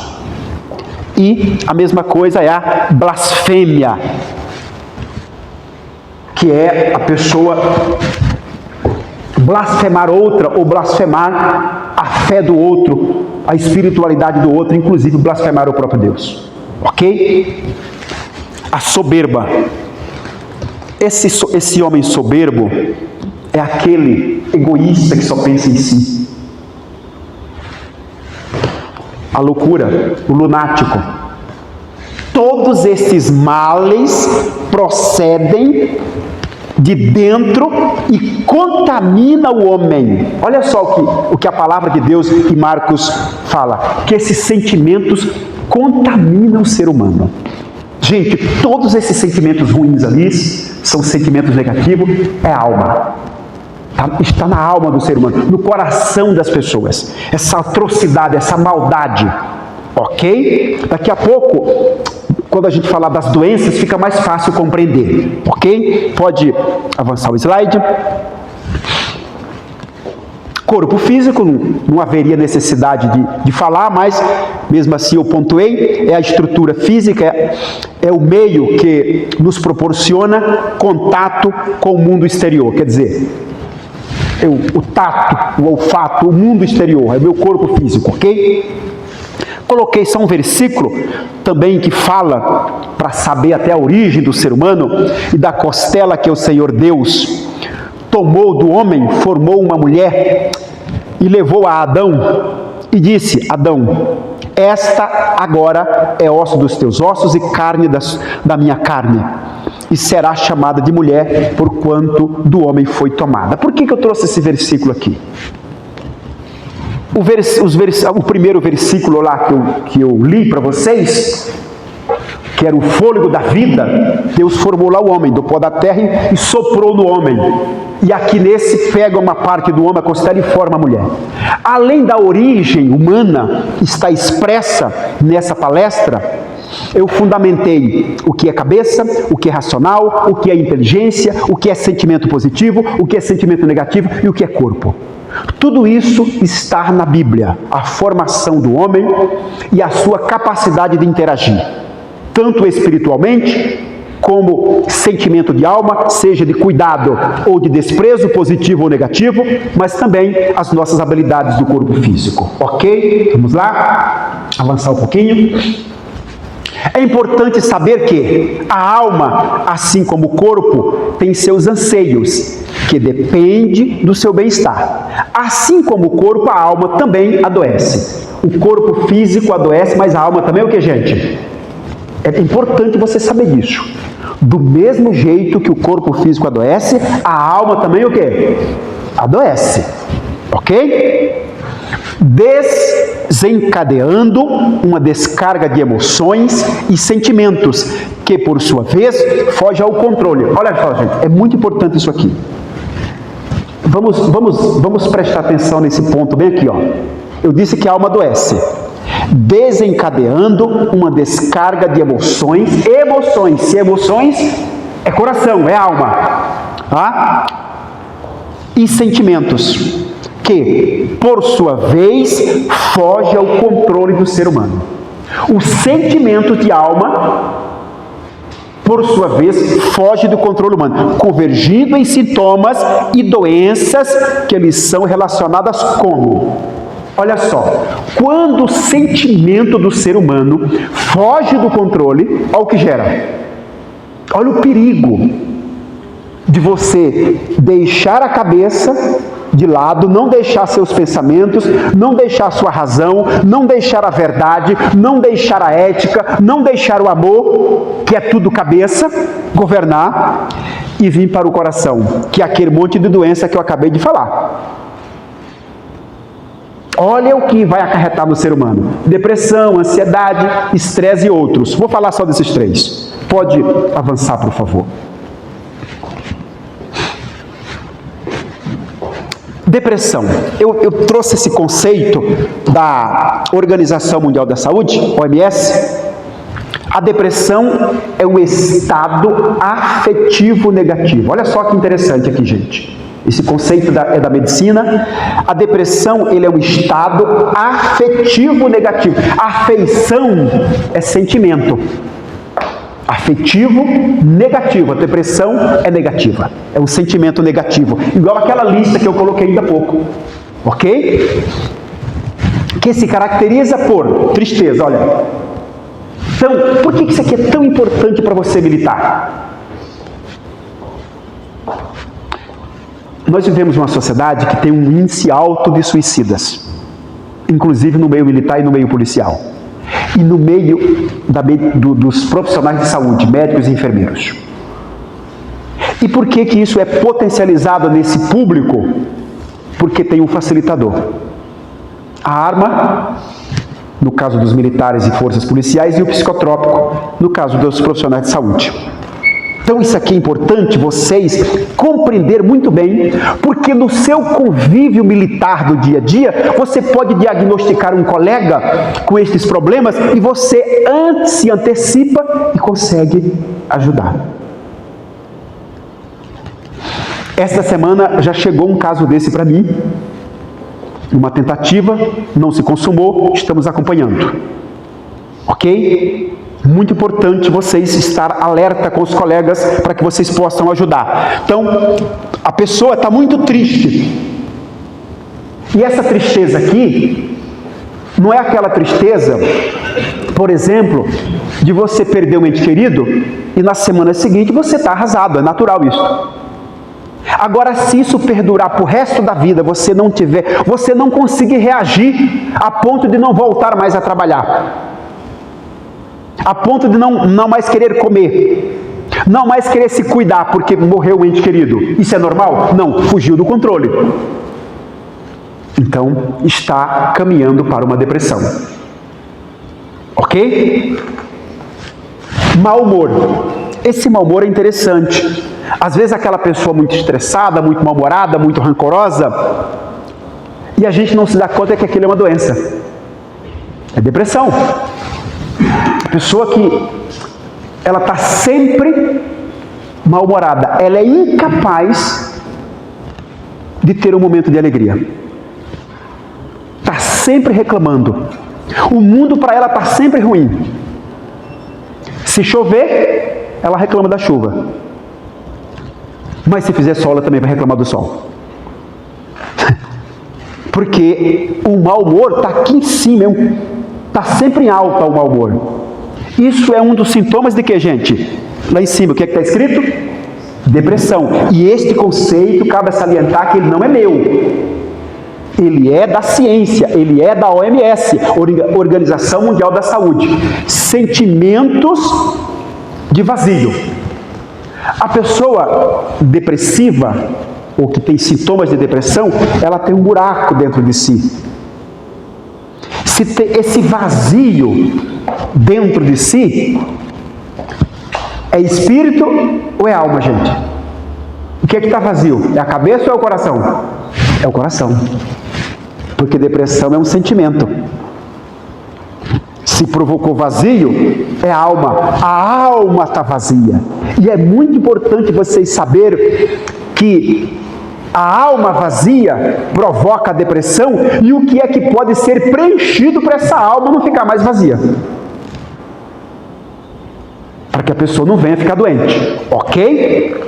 Speaker 1: E a mesma coisa é a blasfêmia, que é a pessoa blasfemar outra ou blasfemar a fé do outro, a espiritualidade do outro, inclusive blasfemar o próprio Deus. Ok? A soberba. Esse homem soberbo é aquele egoísta que só pensa em si. A loucura, o lunático. Todos esses males procedem de dentro e contamina o homem. Olha só o que a palavra de Deus em Marcos fala, que esses sentimentos contaminam o ser humano. Gente, todos esses sentimentos ruins ali são sentimentos negativos, é alma. Está na alma do ser humano, no coração das pessoas. Essa atrocidade, essa maldade. Ok? Daqui a pouco, quando a gente falar das doenças, fica mais fácil compreender. Ok? Pode avançar o slide. Corpo físico, não haveria necessidade de falar, mas mesmo assim eu pontuei, é a estrutura física, é o meio que nos proporciona contato com o mundo exterior. Quer dizer, o tato, o olfato, o mundo exterior, é o meu corpo físico, ok? Coloquei só um versículo também que fala, para saber até a origem do ser humano, e da costela que o Senhor Deus tomou do homem, formou uma mulher e levou a Adão e disse: Adão, esta agora é osso dos teus ossos e carne da minha carne, e será chamada de mulher, porquanto do homem foi tomada. Por que eu trouxe esse versículo aqui? O primeiro versículo lá que eu li para vocês, que era o fôlego da vida, Deus formou lá o homem do pó da terra e soprou no homem. E aqui nesse pega uma parte do homem, a costela, e forma a mulher. Além da origem humana, está expressa nessa palestra, eu fundamentei o que é cabeça, o que é racional, o que é inteligência, o que é sentimento positivo, o que é sentimento negativo e o que é corpo. Tudo isso está na Bíblia, a formação do homem e a sua capacidade de interagir, tanto espiritualmente, como sentimento de alma, seja de cuidado ou de desprezo, positivo ou negativo, mas também as nossas habilidades do corpo físico. Ok? Vamos lá? Avançar um pouquinho. É importante saber que a alma, assim como o corpo, tem seus anseios, que depende do seu bem-estar. Assim como o corpo, a alma também adoece. O corpo físico adoece, mas a alma também é o que, gente? É importante você saber disso. Do mesmo jeito que o corpo físico adoece, a alma também o que? Adoece. ok? Desencadeando uma descarga de emoções e sentimentos, que por sua vez foge ao controle. Olha só, gente, é muito importante isso aqui. Vamos prestar atenção nesse ponto bem aqui, ó. Eu disse que a alma adoece. Desencadeando uma descarga de emoções. Se emoções é coração, é alma, tá? E sentimentos, que, por sua vez, foge ao controle do ser humano. O sentimento de alma, por sua vez, foge do controle humano, convergindo em sintomas e doenças que lhes são relacionadas como? Olha só, quando o sentimento do ser humano foge do controle, olha o que gera. Olha o perigo de você deixar a cabeça de lado, não deixar seus pensamentos, não deixar sua razão, não deixar a verdade, não deixar a ética, não deixar o amor, que é tudo cabeça, governar, e vir para o coração, que é aquele monte de doença que eu acabei de falar. Olha o que vai acarretar no ser humano: depressão, ansiedade, estresse e outros. Vou falar só desses três. Pode avançar, por favor. Depressão. Eu trouxe esse conceito da Organização Mundial da Saúde, OMS. A depressão é um estado afetivo negativo. Olha só que interessante aqui, gente. Esse conceito é da medicina. A depressão, ele é um estado afetivo negativo. Afeição é sentimento. Afetivo negativo. A depressão é negativa. É um sentimento negativo. Igual aquela lista que eu coloquei ainda há pouco. Ok? Que se caracteriza por tristeza. Olha. Então, por que isso aqui é tão importante para você, militar? Nós vivemos uma sociedade que tem um índice alto de suicidas, inclusive no meio militar e no meio policial, e no meio dos profissionais de saúde, médicos e enfermeiros. E por que isso é potencializado nesse público? Porque tem um facilitador. A arma, no caso dos militares e forças policiais, e o psicotrópico, no caso dos profissionais de saúde. Então isso aqui é importante vocês compreender muito bem, porque no seu convívio militar do dia a dia, você pode diagnosticar um colega com estes problemas e você antes se antecipa e consegue ajudar. Esta semana já chegou um caso desse para mim, uma tentativa, não se consumou, estamos acompanhando. Ok? Muito importante vocês estar alerta com os colegas para que vocês possam ajudar. Então, a pessoa está muito triste. E essa tristeza aqui não é aquela tristeza, por exemplo, de você perder um ente querido e na semana seguinte você está arrasado. É natural isso. Agora, se isso perdurar para o resto da vida, você não conseguir reagir a ponto de não voltar mais a trabalhar. A ponto de não mais querer comer, não mais querer se cuidar porque morreu um ente querido. Isso é normal? Não, fugiu do controle. Então, está caminhando para uma depressão. Ok? Mau humor. Esse mau humor é interessante. Às vezes aquela pessoa muito estressada, muito mal-humorada, muito rancorosa, e a gente não se dá conta que aquilo é uma doença. É depressão. A pessoa que ela está sempre mal-humorada, ela é incapaz de ter um momento de alegria. Está sempre reclamando. O mundo para ela está sempre ruim. Se chover, ela reclama da chuva. Mas se fizer sol, ela também vai reclamar do sol. Porque o mau humor está aqui em cima, está sempre em alta o mau humor. Isso é um dos sintomas de que, gente? Lá em cima, o que é que está escrito? Depressão. E este conceito, cabe salientar que ele não é meu. Ele é da ciência, ele é da OMS, Organização Mundial da Saúde. Sentimentos de vazio. A pessoa depressiva, ou que tem sintomas de depressão, ela tem um buraco dentro de si. Se tem esse vazio dentro de si, é espírito ou é alma, gente? O que é que está vazio? É a cabeça ou é o coração? É o coração. Porque depressão é um sentimento. Se provocou vazio, é a alma. A alma está vazia. E é muito importante vocês saberem que a alma vazia provoca a depressão e o que é que pode ser preenchido para essa alma não ficar mais vazia. Para que a pessoa não venha ficar doente. Ok?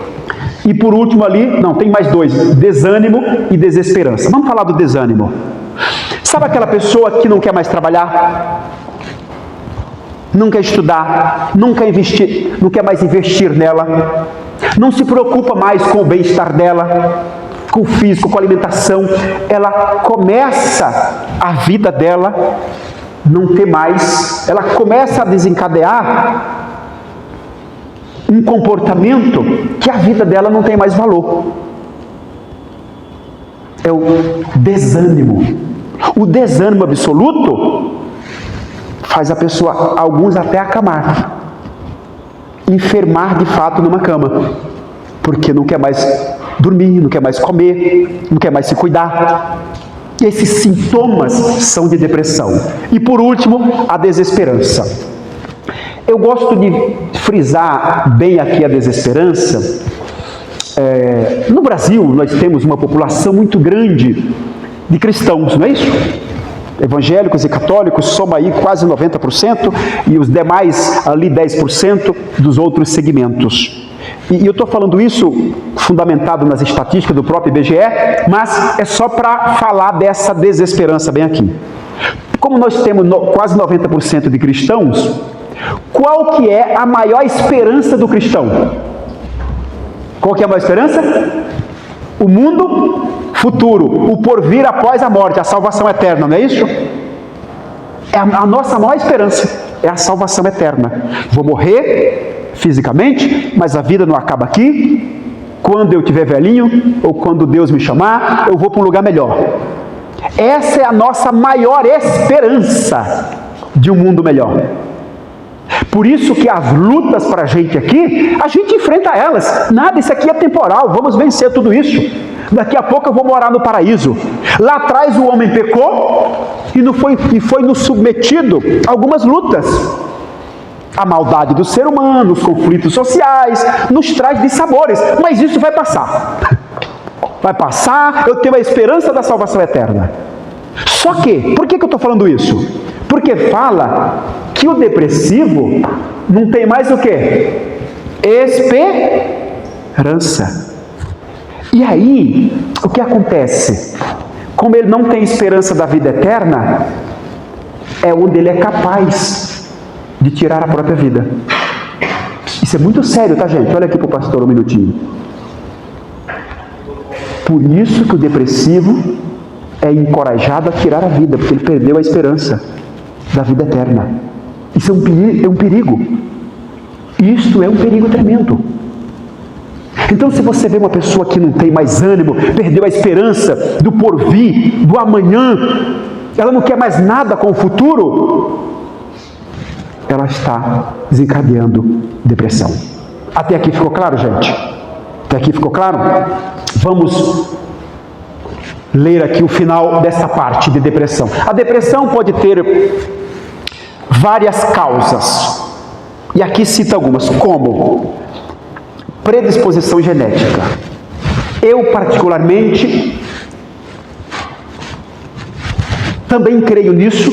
Speaker 1: E por último ali, não, tem mais dois, desânimo e desesperança. Vamos falar do desânimo. Sabe aquela pessoa que não quer mais trabalhar? Não quer estudar, não quer mais investir nela, não se preocupa mais com o bem-estar dela, com o físico, com a alimentação. Ela começa a vida dela não ter mais, ela começa a desencadear um comportamento que a vida dela não tem mais valor. É o desânimo. O desânimo absoluto faz a pessoa, alguns até acamar, enfermar de fato numa cama, porque não quer mais dormir, não quer mais comer, não quer mais se cuidar. Esses sintomas são de depressão. E por último, a desesperança. Eu gosto de frisar bem aqui a desesperança. No Brasil, nós temos uma população muito grande de cristãos, não é isso? Evangélicos e católicos, soma aí quase 90%, e os demais ali 10% dos outros segmentos. E eu estou falando isso fundamentado nas estatísticas do próprio IBGE, mas é só para falar dessa desesperança bem aqui. Como nós temos quase 90% de cristãos, qual que é a maior esperança do cristão? Qual que é a maior esperança? O mundo futuro, o porvir após a morte, a salvação eterna, não é isso? É a nossa maior esperança, é a salvação eterna. Vou morrer fisicamente, mas a vida não acaba aqui. Quando eu estiver velhinho, ou quando Deus me chamar, eu vou para um lugar melhor. Essa é a nossa maior esperança de um mundo melhor. Por isso que as lutas para a gente aqui, a gente enfrenta elas. Nada, isso aqui é temporal, vamos vencer tudo isso. Daqui a pouco eu vou morar no paraíso. Lá atrás o homem pecou e foi nos submetido a algumas lutas. A maldade do ser humano, os conflitos sociais, nos traz dissabores. Mas isso vai passar. Vai passar, eu tenho a esperança da salvação eterna. Só que, por que eu estou falando isso? Porque fala que o depressivo não tem mais o quê? Esperança. E aí, o que acontece? Como ele não tem esperança da vida eterna, é onde ele é capaz de tirar a própria vida. Isso é muito sério, tá, gente? Olha aqui para o pastor um minutinho. Por isso que o depressivo é encorajado a tirar a vida, porque ele perdeu a esperança da vida eterna. Isso é um perigo. Isto é um perigo tremendo. Então, se você vê uma pessoa que não tem mais ânimo, perdeu a esperança do porvir, do amanhã, ela não quer mais nada com o futuro, ela está desencadeando depressão. Até aqui ficou claro, gente? Até aqui ficou claro? Vamos ler aqui o final dessa parte de depressão. A depressão pode ter várias causas. E aqui cita algumas, como predisposição genética. Eu, particularmente, também creio nisso,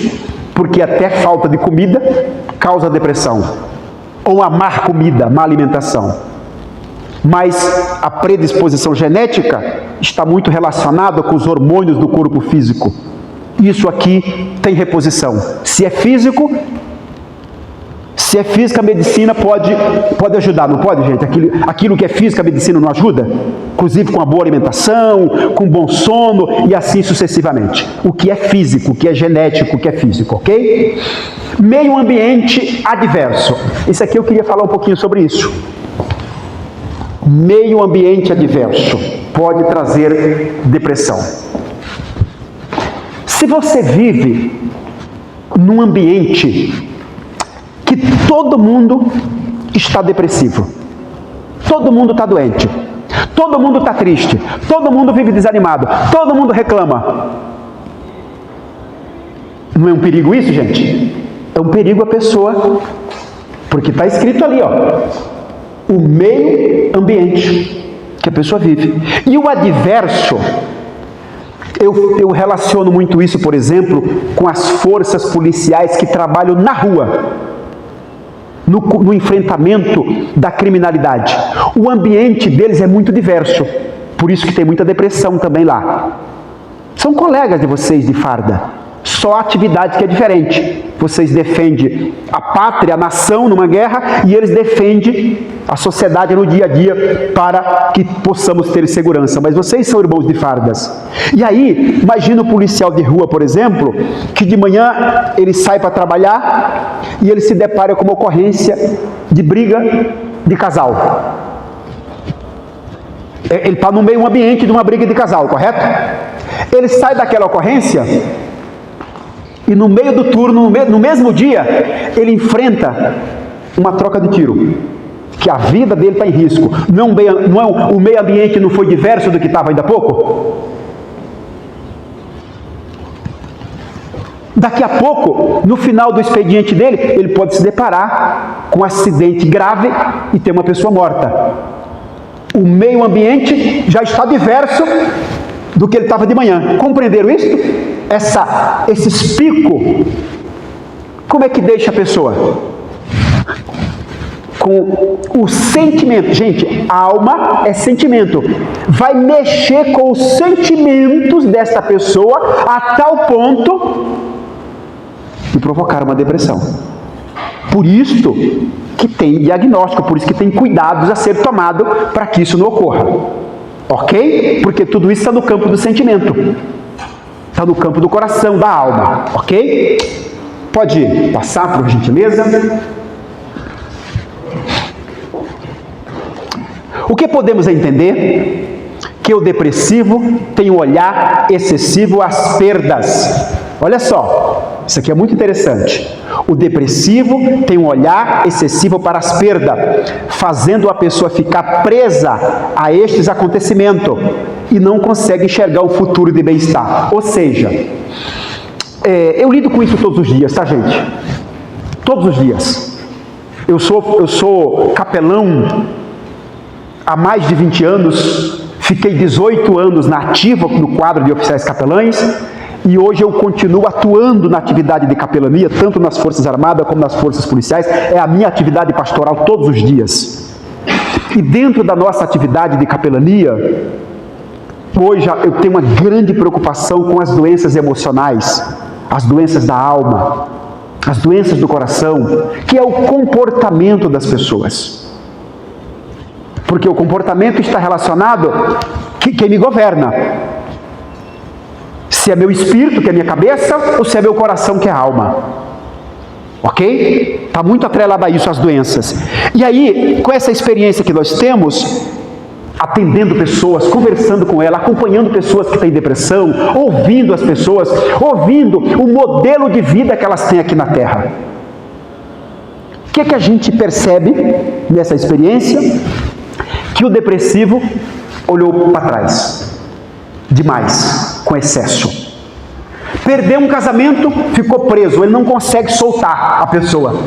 Speaker 1: porque até falta de comida causa depressão. Ou a má comida, má alimentação. Mas a predisposição genética está muito relacionada com os hormônios do corpo físico. Isso aqui tem reposição. Se é físico, a medicina pode ajudar, não pode, gente? Aquilo que é físico, a medicina não ajuda? Inclusive com uma boa alimentação, com um bom sono e assim sucessivamente. O que é físico, o que é genético, o que é físico, ok? Meio ambiente adverso. Isso aqui eu queria falar um pouquinho sobre isso. Meio ambiente adverso. pode trazer depressão. Se você vive num ambiente que todo mundo está depressivo, todo mundo está doente, todo mundo está triste, todo mundo vive desanimado, todo mundo reclama, não é um perigo isso, gente? É um perigo a pessoa, porque está escrito ali, ó, o meio ambiente que a pessoa vive. E o adverso, eu relaciono muito isso, por exemplo, com as forças policiais que trabalham na rua, no enfrentamento da criminalidade. O ambiente deles é muito diverso, por isso que tem muita depressão também lá. São colegas de vocês de farda, só a atividade que é diferente. Vocês defendem a pátria, a nação numa guerra, e eles defendem a sociedade no dia a dia para que possamos ter segurança. Mas vocês são irmãos de fardas. E aí, imagina o policial de rua, por exemplo, que de manhã ele sai para trabalhar e ele se depara com uma ocorrência de briga de casal. Ele está no meio ambiente de uma briga de casal, correto? Ele sai daquela ocorrência e no meio do turno, no mesmo dia, ele enfrenta uma troca de tiro, que a vida dele está em risco. O meio ambiente não foi diverso do que estava ainda há pouco? Daqui a pouco, no final do expediente dele, ele pode se deparar com um acidente grave e ter uma pessoa morta. O meio ambiente já está diverso do que ele estava de manhã. Compreenderam isso? Esses picos, como é que deixa a pessoa? Com o sentimento. Gente, alma é sentimento. Vai mexer com os sentimentos dessa pessoa a tal ponto de provocar uma depressão. Por isso que tem diagnóstico, por isso que tem cuidados a ser tomado para que isso não ocorra. Ok? Porque tudo isso está no campo do sentimento. Está no campo do coração, da alma, ok? Pode passar, por gentileza. O que podemos entender? Que o depressivo tem um olhar excessivo às perdas. Olha só, isso aqui é muito interessante. O depressivo tem um olhar excessivo para as perdas, fazendo a pessoa ficar presa a estes acontecimentos e não consegue enxergar o futuro de bem-estar. Ou seja, eu lido com isso todos os dias, tá, gente? Todos os dias. Eu sou capelão há mais de 20 anos, fiquei 18 anos na ativa no quadro de oficiais capelães, e hoje eu continuo atuando na atividade de capelania, tanto nas Forças Armadas como nas Forças Policiais. É a minha atividade pastoral todos os dias. E dentro da nossa atividade de capelania, hoje eu tenho uma grande preocupação com as doenças emocionais, as doenças da alma, as doenças do coração, que é o comportamento das pessoas. Porque o comportamento está relacionado com quem me governa. Se é meu espírito, que é minha cabeça, ou se é meu coração, que é a alma. Ok? Está muito atrelado a isso, as doenças. E aí, com essa experiência que nós temos, atendendo pessoas, conversando com elas, acompanhando pessoas que têm depressão, ouvindo as pessoas, ouvindo o modelo de vida que elas têm aqui na Terra. O que é que a gente percebe nessa experiência? Que o depressivo olhou para trás. Demais, com excesso. Perdeu um casamento, ficou preso, ele não consegue soltar a pessoa.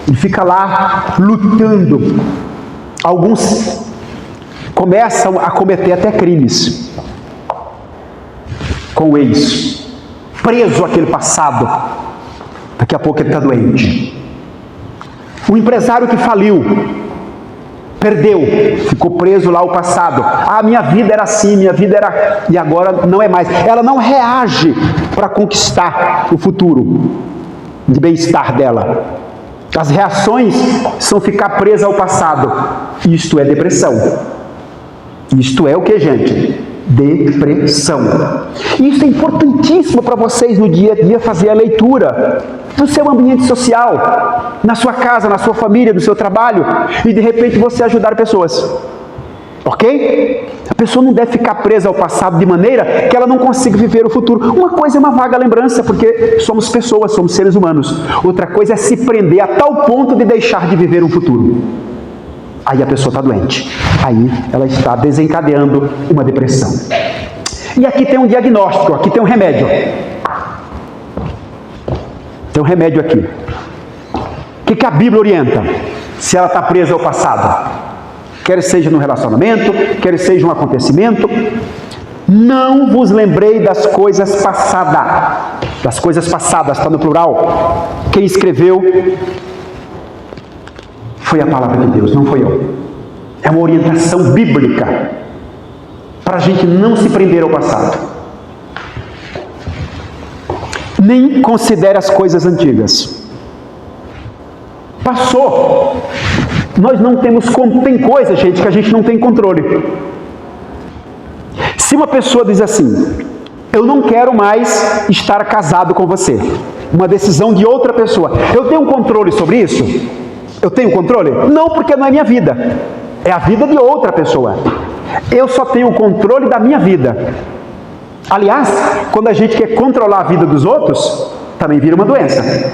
Speaker 1: Ele fica lá lutando. Alguns começam a cometer até crimes com o ex. Preso àquele passado. Daqui a pouco ele está doente. O empresário que faliu, perdeu, ficou preso lá ao passado. Ah, minha vida era assim, minha vida era... E agora não é mais. Ela não reage para conquistar o futuro de bem-estar dela. As reações são ficar presa ao passado. Isto é depressão. Isto é o que, gente? Depressão. Isso é importantíssimo para vocês no dia a dia fazer a leitura no seu ambiente social, na sua casa, na sua família, no seu trabalho, e de repente você ajudar pessoas. Ok? A pessoa não deve ficar presa ao passado de maneira que ela não consiga viver o futuro. Uma coisa é uma vaga lembrança, porque somos pessoas, somos seres humanos. Outra coisa é se prender a tal ponto de deixar de viver um futuro. Aí a pessoa está doente. Aí ela está desencadeando uma depressão. E aqui tem um diagnóstico, aqui tem um remédio. Tem um remédio aqui. O que a Bíblia orienta? Se ela está presa ao passado. Quer seja no relacionamento, quer seja um acontecimento. Não vos lembrei das coisas passadas. Das coisas passadas, está no plural. Quem escreveu foi a palavra de Deus, não foi eu. É uma orientação bíblica para a gente não se prender ao passado. Nem considere as coisas antigas. Passou. Nós não temos, tem coisa, gente, que a gente não tem controle. Se uma pessoa diz assim, eu não quero mais estar casado com você, uma decisão de outra pessoa, eu tenho um controle sobre isso? Eu tenho controle? Não, porque não é minha vida, é a vida de outra pessoa. Eu só tenho o controle da minha vida. Aliás, quando a gente quer controlar a vida dos outros, também vira uma doença.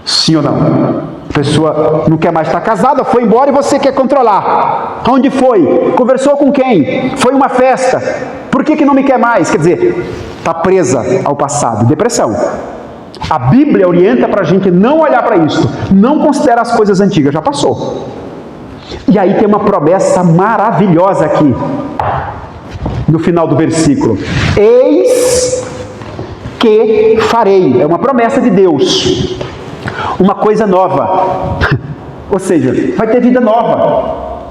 Speaker 1: Sim ou não? A pessoa não quer mais estar casada, foi embora e você quer controlar. Onde foi? Conversou com quem? Foi uma festa. Por que não me quer mais? Quer dizer, está presa ao passado. Depressão. A Bíblia orienta para a gente não olhar para isso. Não considerar as coisas antigas. Já passou. E aí tem uma promessa maravilhosa aqui. No final do versículo. Eis que farei. É uma promessa de Deus. Uma coisa nova, ou seja, vai ter vida nova.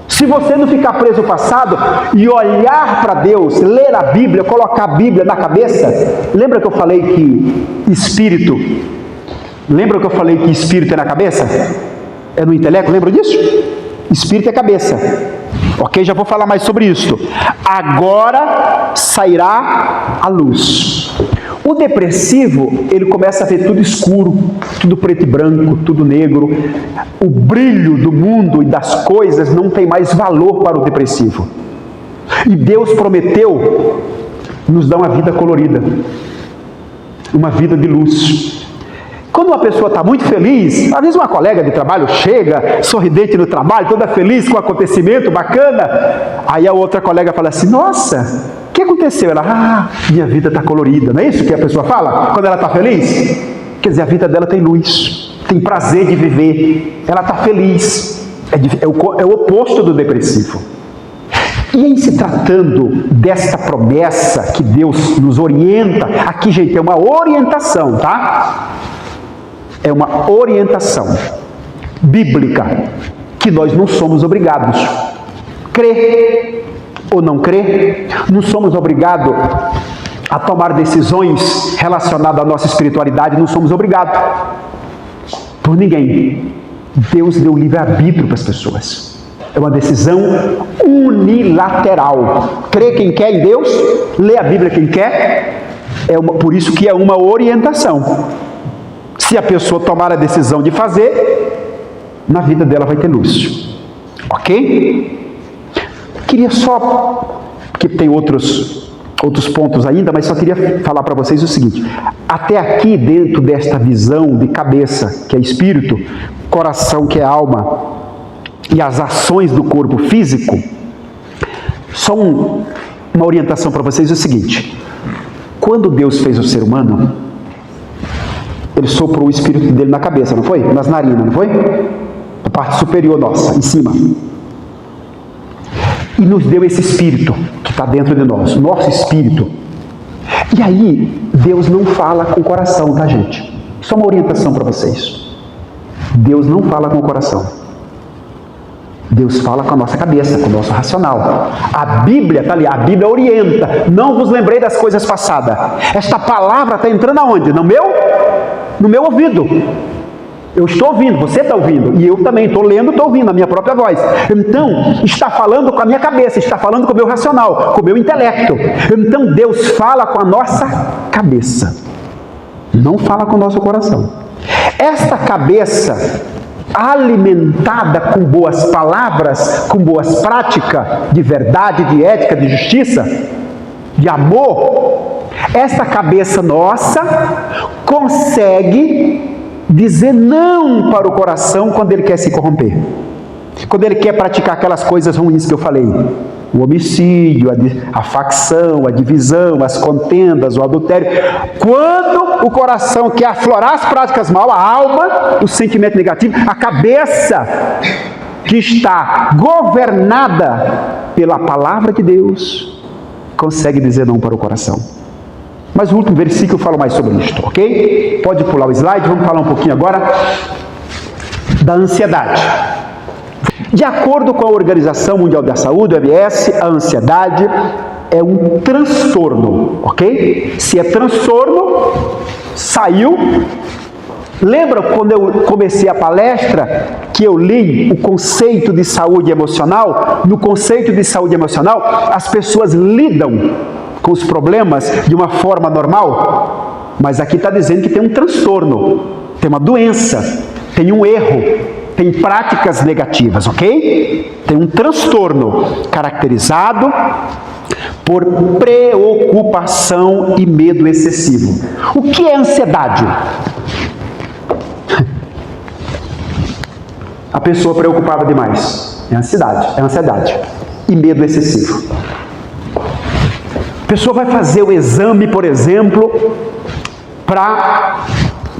Speaker 1: Se você não ficar preso ao passado e olhar para Deus, ler a Bíblia, colocar a Bíblia na cabeça, lembra que eu falei que espírito é na cabeça? É no intelecto, lembra disso? Espírito é cabeça. Ok, já vou falar mais sobre isso. Agora sairá a luz. O depressivo, ele começa a ver tudo escuro, tudo preto e branco, tudo negro. O brilho do mundo e das coisas não tem mais valor para o depressivo. E Deus prometeu nos dar uma vida colorida, uma vida de luz. Quando uma pessoa está muito feliz, às vezes uma colega de trabalho chega, sorridente no trabalho, toda feliz com o acontecimento bacana, aí a outra colega fala assim, nossa, o que aconteceu? Ela, minha vida está colorida, não é isso que a pessoa fala? Quando ela está feliz? Quer dizer, a vida dela tem luz, tem prazer de viver, ela está feliz, é o oposto do depressivo. E em se tratando desta promessa que Deus nos orienta, aqui gente, é uma orientação, tá? É uma orientação bíblica que nós não somos obrigados. Crer ou não crer, não somos obrigados a tomar decisões relacionadas à nossa espiritualidade, não somos obrigados por ninguém. Deus deu livre-arbítrio para as pessoas. É uma decisão unilateral. Crê quem quer em Deus, lê a Bíblia quem quer, por isso que é uma orientação. Se a pessoa tomar a decisão de fazer, na vida dela vai ter luz. Ok? Queria só, porque tem outros pontos ainda, mas só queria falar para vocês o seguinte. Até aqui, dentro desta visão de cabeça, que é espírito, coração, que é alma, e as ações do corpo físico, só uma orientação para vocês é o seguinte. Quando Deus fez o ser humano, Ele soprou o espírito dele na cabeça, não foi? Nas narinas, não foi? Na parte superior nossa, em cima. E nos deu esse espírito que está dentro de nós, nosso espírito. E aí, Deus não fala com o coração, tá, gente? Só uma orientação para vocês. Deus não fala com o coração. Deus fala com a nossa cabeça, com o nosso racional. A Bíblia está ali, a Bíblia orienta. Não vos lembrei das coisas passadas. Esta palavra está entrando aonde? No meu ouvido. Eu estou ouvindo, você está ouvindo, e eu também estou lendo, estou ouvindo a minha própria voz. Então, está falando com a minha cabeça, está falando com o meu racional, com o meu intelecto. Então, Deus fala com a nossa cabeça, não fala com o nosso coração. Esta cabeça, alimentada com boas palavras, com boas práticas de verdade, de ética, de justiça, de amor, esta cabeça nossa consegue dizer não para o coração quando ele quer se corromper, quando ele quer praticar aquelas coisas ruins que eu falei, o homicídio, a facção, a divisão, as contendas, o adultério. Quando o coração quer aflorar as práticas mal, a alma, o sentimento negativo, a cabeça que está governada pela palavra de Deus, consegue dizer não para o coração. Mas o último versículo eu falo mais sobre isto, ok? Pode pular o slide, vamos falar um pouquinho agora da ansiedade. De acordo com a Organização Mundial da Saúde, a OMS, a ansiedade é um transtorno, ok? Se é transtorno, saiu. Lembra quando eu comecei a palestra que eu li o conceito de saúde emocional? No conceito de saúde emocional, as pessoas lidam com os problemas de uma forma normal, mas aqui está dizendo que tem um transtorno, tem uma doença, tem um erro, tem práticas negativas, ok? Tem um transtorno caracterizado por preocupação e medo excessivo. O que é ansiedade? A pessoa preocupada demais. É ansiedade. E medo excessivo. A pessoa vai fazer o exame, por exemplo, para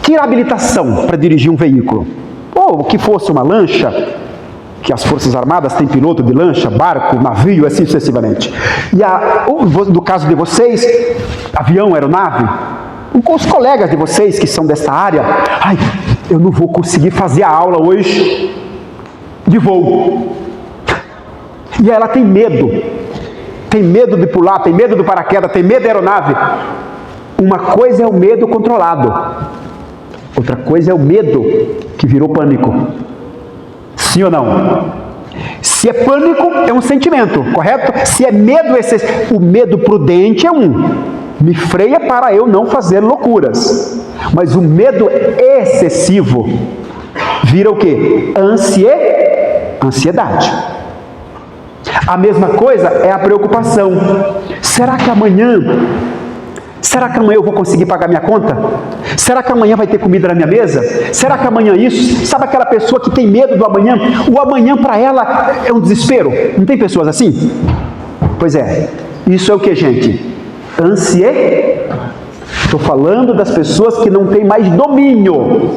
Speaker 1: tirar habilitação para dirigir um veículo. Ou que fosse uma lancha, que as Forças Armadas têm piloto de lancha, barco, navio, assim sucessivamente. E no caso de vocês, avião, aeronave, com os colegas de vocês que são dessa área, eu não vou conseguir fazer a aula hoje de voo. E ela tem medo de pular, tem medo do paraquedas, tem medo da aeronave. Uma coisa é o medo controlado, outra coisa é o medo que virou pânico. Sim ou não? Se é pânico, é um sentimento, correto? Se é medo, o medo prudente é me freia para eu não fazer loucuras. Mas o medo excessivo vira o quê? Ansiedade. A mesma coisa é a preocupação. Será que amanhã eu vou conseguir pagar minha conta? Será que amanhã vai ter comida na minha mesa? Será que amanhã isso? Sabe aquela pessoa que tem medo do amanhã? O amanhã para ela é um desespero. Não tem pessoas assim? Pois é. Isso é o que, gente? Estou falando das pessoas que não têm mais domínio.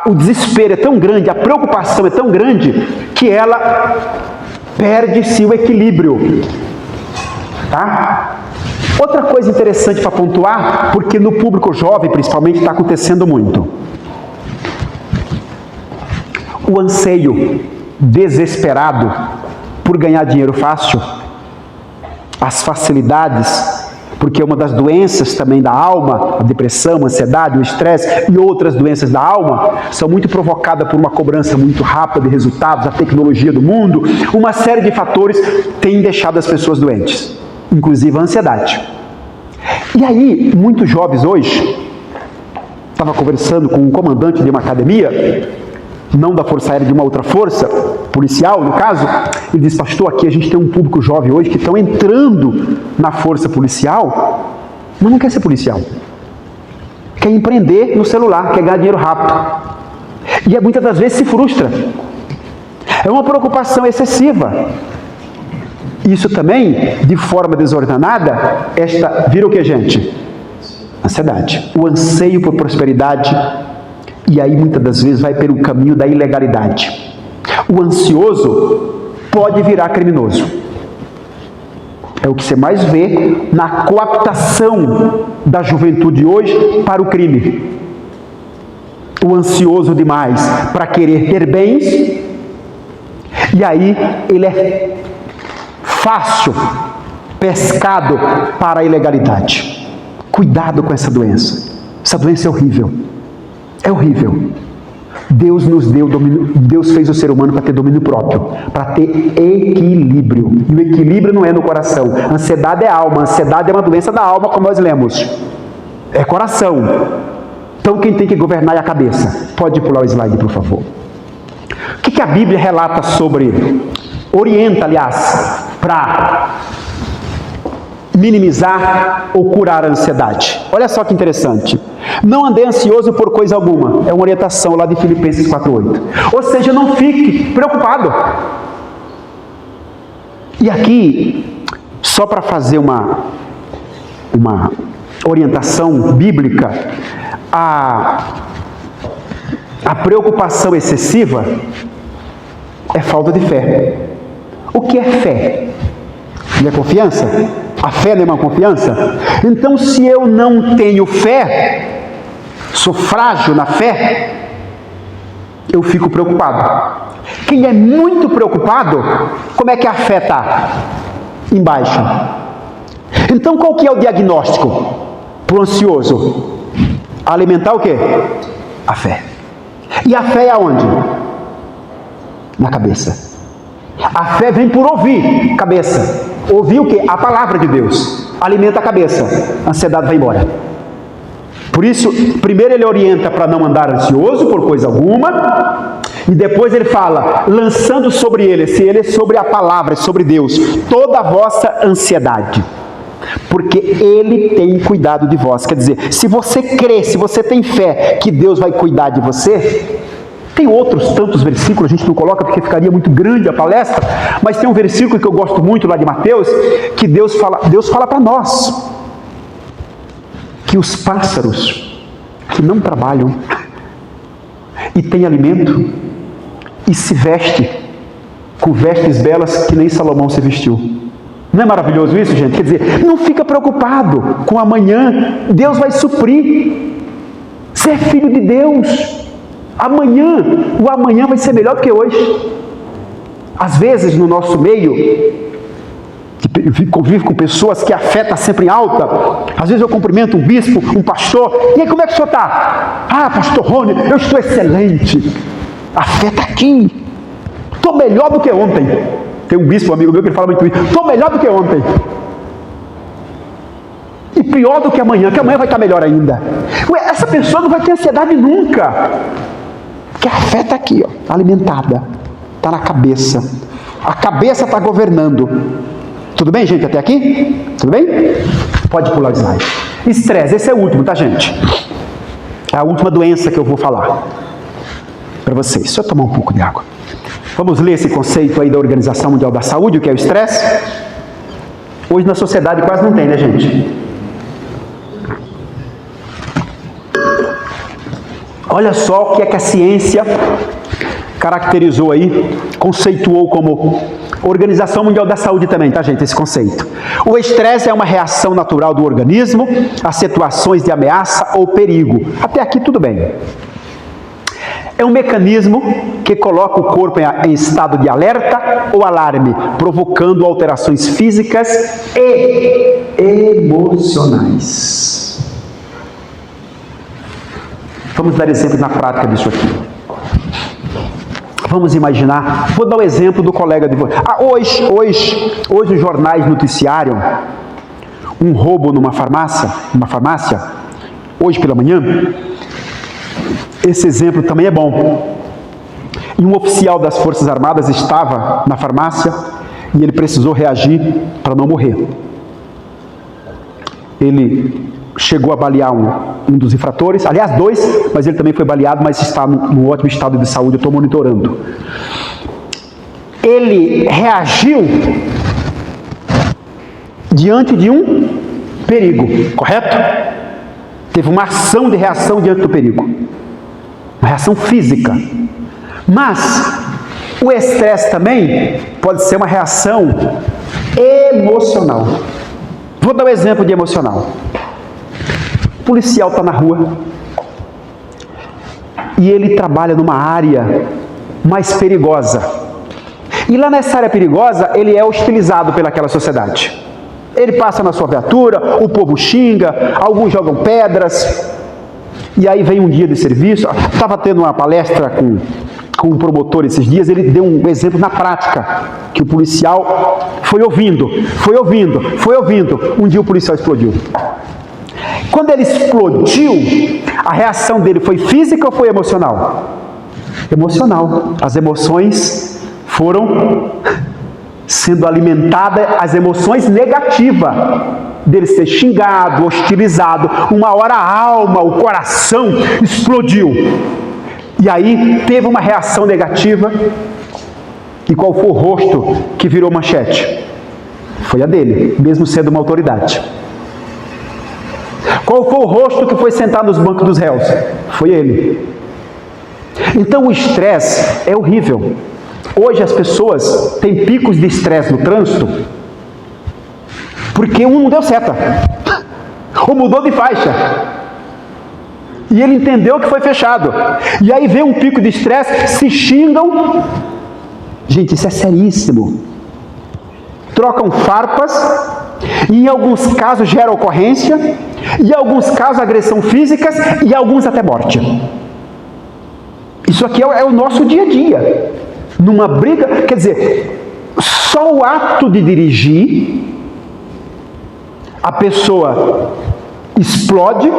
Speaker 1: O desespero é tão grande, a preocupação é tão grande, que ela perde-se o equilíbrio. Tá? Outra coisa interessante para pontuar, porque no público jovem, principalmente, está acontecendo muito. O anseio desesperado por ganhar dinheiro fácil, as facilidades, porque uma das doenças também da alma, a depressão, a ansiedade, o estresse e outras doenças da alma, são muito provocadas por uma cobrança muito rápida de resultados, a tecnologia do mundo, uma série de fatores tem deixado as pessoas doentes, inclusive a ansiedade. E aí, muitos jovens hoje, estava conversando com um comandante de uma academia, não da Força Aérea, de uma outra força, policial no caso, ele disse: pastor, aqui a gente tem um público jovem hoje que estão entrando na força policial, mas não quer ser policial, quer empreender no celular, quer ganhar dinheiro rápido, e muitas das vezes se frustra, é uma preocupação excessiva. Isso também, de forma desordenada, vira o que, gente? Ansiedade, o anseio por prosperidade. E aí muitas das vezes vai pelo caminho da ilegalidade. O ansioso pode virar criminoso. É o que você mais vê na coaptação da juventude hoje para o crime. O ansioso demais para querer ter bens, e aí ele é fácil pescado para a ilegalidade. Cuidado com essa doença. Essa doença é horrível. É horrível. Deus fez o ser humano para ter domínio próprio, para ter equilíbrio. E o equilíbrio não é no coração. A ansiedade é alma. A ansiedade é uma doença da alma, como nós lemos. É coração. Então quem tem que governar é a cabeça. Pode pular o slide, por favor. O que a Bíblia relata sobre, orienta, aliás, para minimizar ou curar a ansiedade? Olha só que interessante. Não andei ansioso por coisa alguma. É uma orientação lá de Filipenses 4:8. Ou seja, não fique preocupado. E aqui, só para fazer uma orientação bíblica, a preocupação excessiva é falta de fé. O que é fé? Não é confiança? A fé não é uma confiança? Então, se eu não tenho fé, sou frágil na fé, eu fico preocupado. Quem é muito preocupado, como é que a fé está? Embaixo. Então, qual que é o diagnóstico para o ansioso? Alimentar o quê? A fé. E a fé é aonde? Na cabeça. A fé vem por ouvir, cabeça. Ouvir o quê? A palavra de Deus. Alimenta a cabeça. A ansiedade vai embora. Por isso, primeiro ele orienta para não andar ansioso por coisa alguma. E depois ele fala, lançando sobre ele sobre a palavra, sobre Deus, toda a vossa ansiedade. Porque ele tem cuidado de vós. Quer dizer, se você crê, se você tem fé que Deus vai cuidar de você, tem outros tantos versículos, a gente não coloca porque ficaria muito grande a palestra, mas tem um versículo que eu gosto muito lá de Mateus, que Deus fala para nós, que os pássaros que não trabalham e têm alimento e se veste com vestes belas que nem Salomão se vestiu. Não é maravilhoso isso, gente? Quer dizer, não fica preocupado com amanhã, Deus vai suprir. Você é filho de Deus. O amanhã vai ser melhor do que hoje. Às vezes no nosso meio, convivo com pessoas que a fé está sempre em alta. Às vezes eu cumprimento um bispo, um pastor. E aí, como é que o senhor está? Ah, pastor Rony, eu estou excelente. A fé está aqui. Estou melhor do que ontem. Tem um bispo, um amigo meu, que ele fala muito isso. Estou melhor do que ontem. E pior do que amanhã vai estar melhor ainda. Ué, essa pessoa não vai ter ansiedade nunca. Porque a fé está aqui, ó, alimentada. Está na cabeça. A cabeça está governando. Tudo bem, gente, até aqui? Tudo bem? Pode pular o slide. Estresse, esse é o último, tá, gente? É a última doença que eu vou falar para vocês. Deixa eu tomar um pouco de água. Vamos ler esse conceito aí da Organização Mundial da Saúde, o que é o estresse? Hoje na sociedade quase não tem, né, gente? Olha só o que é que a ciência caracterizou aí, conceituou como Organização Mundial da Saúde também, tá, gente, esse conceito. O estresse é uma reação natural do organismo a situações de ameaça ou perigo. Até aqui tudo bem. É um mecanismo que coloca o corpo em estado de alerta ou alarme, provocando alterações físicas e emocionais. Vamos dar exemplo na prática disso aqui. Vamos imaginar, vou dar o exemplo do colega de vocês. Hoje os jornais noticiaram um roubo numa farmácia, hoje pela manhã. Esse exemplo também é bom. E um oficial das Forças Armadas estava na farmácia e ele precisou reagir para não morrer. Ele chegou a balear um dos infratores, aliás, 2, mas ele também foi baleado, mas está num ótimo estado de saúde, eu estou monitorando. Ele reagiu diante de um perigo, correto? Teve uma ação de reação diante do perigo. Uma reação física. Mas o estresse também pode ser uma reação emocional. Vou dar um exemplo de emocional. O policial está na rua e ele trabalha numa área mais perigosa. E lá nessa área perigosa, ele é hostilizado pelaquela sociedade. Ele passa na sua viatura, o povo xinga, alguns jogam pedras. E aí vem um dia de serviço. Estava tendo uma palestra com um promotor esses dias, ele deu um exemplo na prática, que o policial foi ouvindo. Um dia o policial explodiu. Quando ele explodiu, a reação dele foi física ou foi emocional? Emocional. As emoções foram sendo alimentadas, as emoções negativas dele ser xingado, hostilizado. Uma hora a alma, o coração explodiu. E aí teve uma reação negativa. E qual foi o rosto que virou manchete? Foi a dele, mesmo sendo uma autoridade. Qual foi o rosto que foi sentado nos bancos dos réus? Foi ele. Então o estresse é horrível. Hoje as pessoas têm picos de estresse no trânsito porque um não deu seta, ou mudou de faixa, e ele entendeu que foi fechado, e aí vem um pico de estresse, se xingam. Gente, isso é seríssimo. Trocam farpas, e em alguns casos gera ocorrência, e em alguns casos agressão física, e em alguns até morte. Isso aqui é o nosso dia a dia. Numa briga, quer dizer, só o ato de dirigir, a pessoa explode,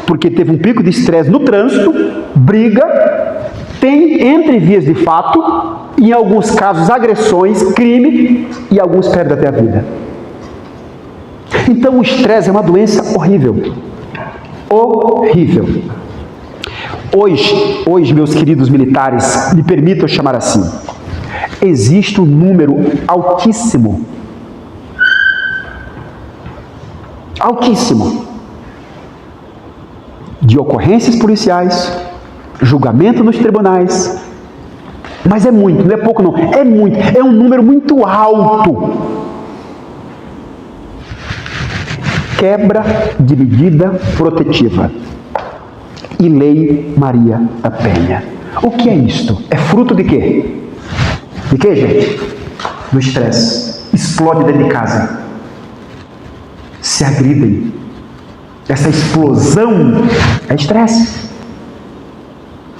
Speaker 1: porque teve um pico de estresse no trânsito, briga, tem entre vias de fato, e em alguns casos agressões, crime, e alguns perdem até a vida. Então o estresse é uma doença horrível. Horrível. Hoje, meus queridos militares, me permitam chamar assim, existe um número altíssimo de ocorrências policiais, julgamento nos tribunais, mas é muito, não é pouco não, é muito, é um número muito alto. Quebra de medida protetiva e Lei Maria da Penha. O que é isto? É fruto de quê? De quê, gente? Do estresse. Explode dentro de casa. Se agridem. Essa explosão é estresse.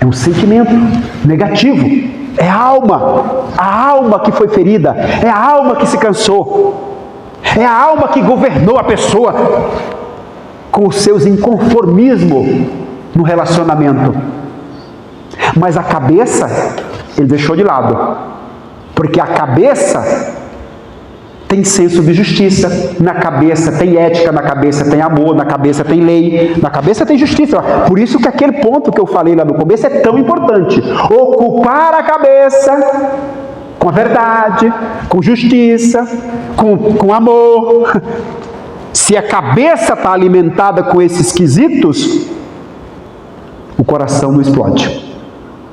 Speaker 1: É um sentimento negativo. É a alma que foi ferida. É a alma que se cansou. É a alma que governou a pessoa com os seus inconformismos no relacionamento. Mas a cabeça, ele deixou de lado. Porque a cabeça tem senso de justiça, na cabeça tem ética, na cabeça tem amor, na cabeça tem lei, na cabeça tem justiça. Por isso que aquele ponto que eu falei lá no começo é tão importante. Ocupar a cabeça com a verdade, com justiça, com amor. Se a cabeça está alimentada com esses quesitos, o coração não explode.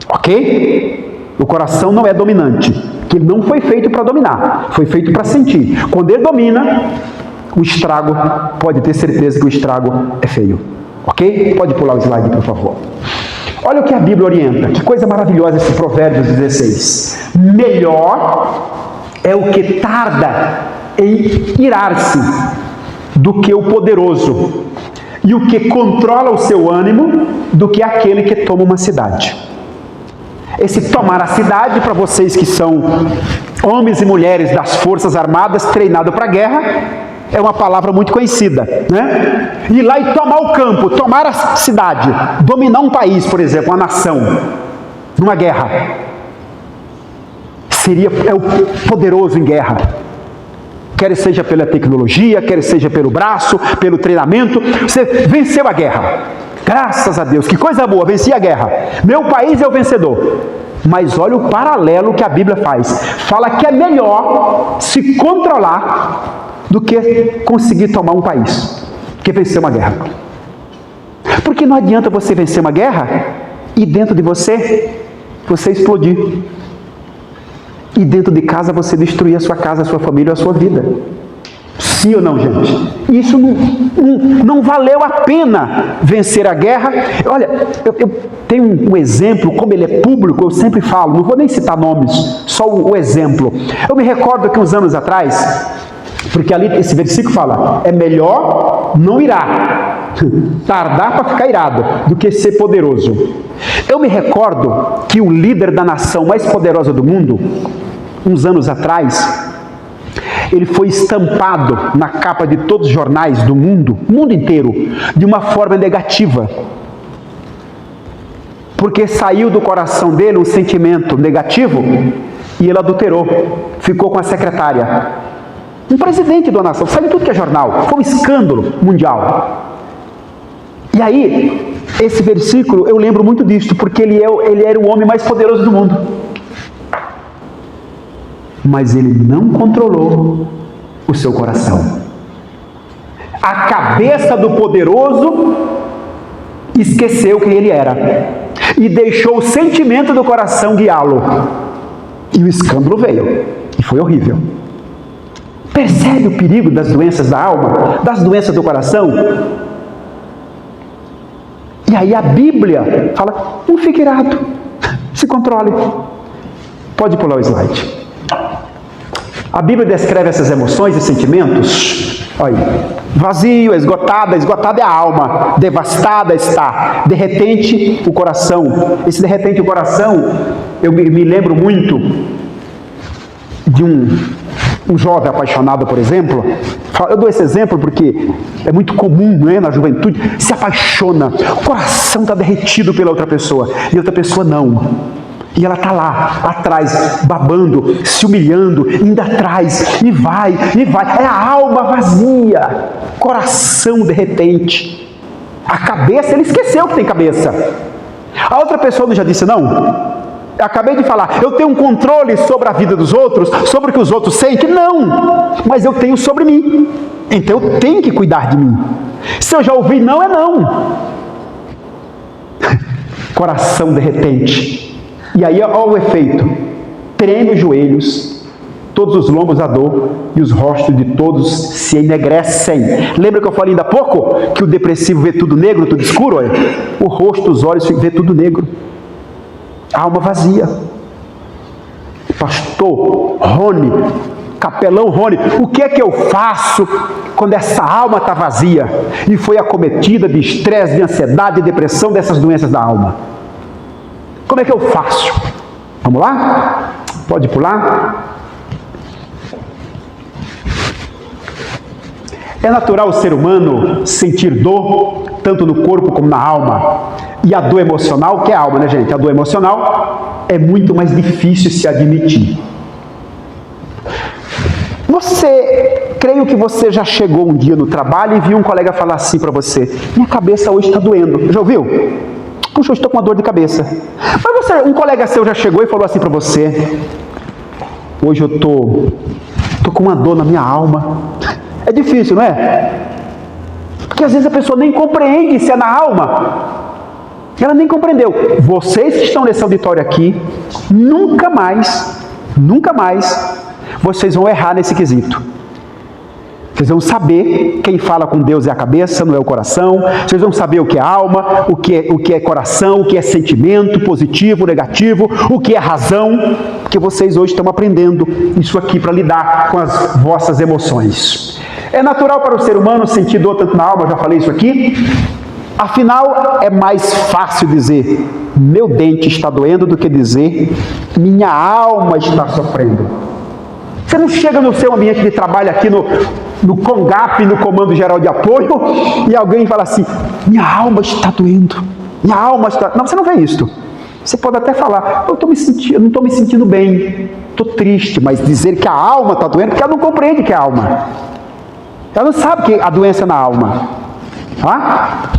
Speaker 1: Ok? O coração não é dominante, que ele não foi feito para dominar, foi feito para sentir. Quando ele domina, o estrago, pode ter certeza que o estrago é feio. Ok? Pode pular o slide, por favor. Olha o que a Bíblia orienta, que coisa maravilhosa esse Provérbios 16. Melhor é o que tarda em irar-se do que o poderoso, e o que controla o seu ânimo do que aquele que toma uma cidade. Esse tomar a cidade, para vocês que são homens e mulheres das Forças Armadas treinados para a guerra, é uma palavra muito conhecida, né? Ir lá e tomar o campo, tomar a cidade, dominar um país, por exemplo, uma nação, numa guerra. É o poderoso em guerra. Quer seja pela tecnologia, quer seja pelo braço, pelo treinamento, você venceu a guerra. Graças a Deus, que coisa boa, venci a guerra. Meu país é o vencedor. Mas olha o paralelo que a Bíblia faz. Fala que é melhor se controlar do que conseguir tomar um país, que vencer uma guerra. Porque não adianta você vencer uma guerra e dentro de você explodir. E dentro de casa você destruir a sua casa, a sua família, a sua vida. Sim ou não, gente? Isso não valeu a pena vencer a guerra. Olha, eu tenho um exemplo, como ele é público, eu sempre falo, não vou nem citar nomes, só o exemplo. Eu me recordo que uns anos atrás, porque ali esse versículo fala, é melhor não irar, tardar para ficar irado, do que ser poderoso. Eu me recordo que o líder da nação mais poderosa do mundo, uns anos atrás, ele foi estampado na capa de todos os jornais do mundo inteiro, de uma forma negativa. Porque saiu do coração dele um sentimento negativo e ele adulterou, ficou com a secretária. Um presidente de uma nação, saiu tudo que é jornal, foi um escândalo mundial. E aí, esse versículo, eu lembro muito disto, porque ele era o homem mais poderoso do mundo. Mas ele não controlou o seu coração. A cabeça do poderoso esqueceu quem ele era e deixou o sentimento do coração guiá-lo. E o escândalo veio, e foi horrível. Percebe o perigo das doenças da alma, das doenças do coração? E aí a Bíblia fala, não fique irado, se controle. Pode pular o slide. A Bíblia descreve essas emoções e sentimentos, olha, vazio, esgotada é a alma, devastada está, derretente o coração. Esse derretente o coração, eu me lembro muito de um jovem apaixonado, por exemplo. Eu dou esse exemplo porque é muito comum, né, na juventude, se apaixona, o coração está derretido pela outra pessoa, e outra pessoa não. E ela está lá, atrás, babando, se humilhando, indo atrás, e vai. É a alma vazia, coração derretente. A cabeça, ele esqueceu que tem cabeça. A outra pessoa não já disse não? Eu acabei de falar, eu tenho um controle sobre a vida dos outros, sobre o que os outros sentem? Não, mas eu tenho sobre mim. Então eu tenho que cuidar de mim. Se eu já ouvi não, é não. Coração derretente. E aí, olha o efeito. Treme os joelhos, todos os lombos a dor, e os rostos de todos se enegrecem. Lembra que eu falei ainda há pouco? Que o depressivo vê tudo negro, tudo escuro? Olha. O rosto, os olhos, vê tudo negro. A alma vazia. Pastor Rony, capelão Rony, o que é que eu faço quando essa alma está vazia e foi acometida de estresse, de ansiedade, de depressão, dessas doenças da alma? Como é que eu faço? Vamos lá? Pode pular? É natural o ser humano sentir dor, tanto no corpo como na alma. E a dor emocional, que é a alma, né, gente? A dor emocional é muito mais difícil se admitir. Creio que você já chegou um dia no trabalho e viu um colega falar assim para você: minha cabeça hoje está doendo. Já ouviu? Puxa, hoje estou com uma dor de cabeça. Mas um colega seu já chegou e falou assim para você: hoje eu estou com uma dor na minha alma. É difícil, não é? Porque às vezes a pessoa nem compreende se é na alma. Ela nem compreendeu. Vocês que estão nesse auditório aqui, nunca mais, vocês vão errar nesse quesito. Vocês vão saber quem fala com Deus é a cabeça, não é o coração. Vocês vão saber o que é alma, o que é coração, o que é sentimento, positivo, negativo, o que é razão, porque vocês hoje estão aprendendo isso aqui para lidar com as vossas emoções. É natural para o ser humano sentir dor tanto na alma, já falei isso aqui. Afinal, é mais fácil dizer meu dente está doendo do que dizer minha alma está sofrendo. Você não chega no seu ambiente de trabalho aqui no CONGAP, no Comando Geral de Apoio, e alguém fala assim: minha alma está doendo, minha alma está... Não, você não vê isso. Você pode até falar: eu não estou me sentindo bem, estou triste, mas dizer que a alma está doendo, porque ela não compreende que é alma. Ela não sabe que a doença é na alma. Ah?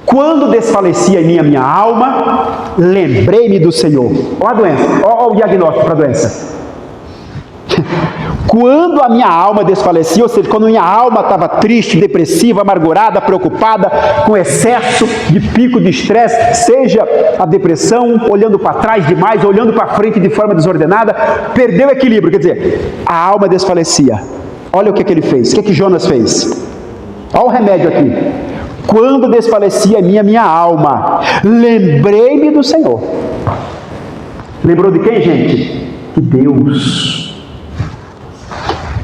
Speaker 1: Quando desfalecia em mim a minha alma, lembrei-me do Senhor. Olha a doença, olha o diagnóstico para a doença. Quando a minha alma desfalecia, ou seja, quando a minha alma estava triste, depressiva, amargurada, preocupada, com excesso de pico de estresse, seja a depressão, olhando para trás demais, olhando para frente de forma desordenada, perdeu o equilíbrio, quer dizer, a alma desfalecia. Olha o que ele fez, o que Jonas fez? Olha o remédio aqui. Quando desfalecia a minha alma, lembrei-me do Senhor. Lembrou de quem, gente? De Deus.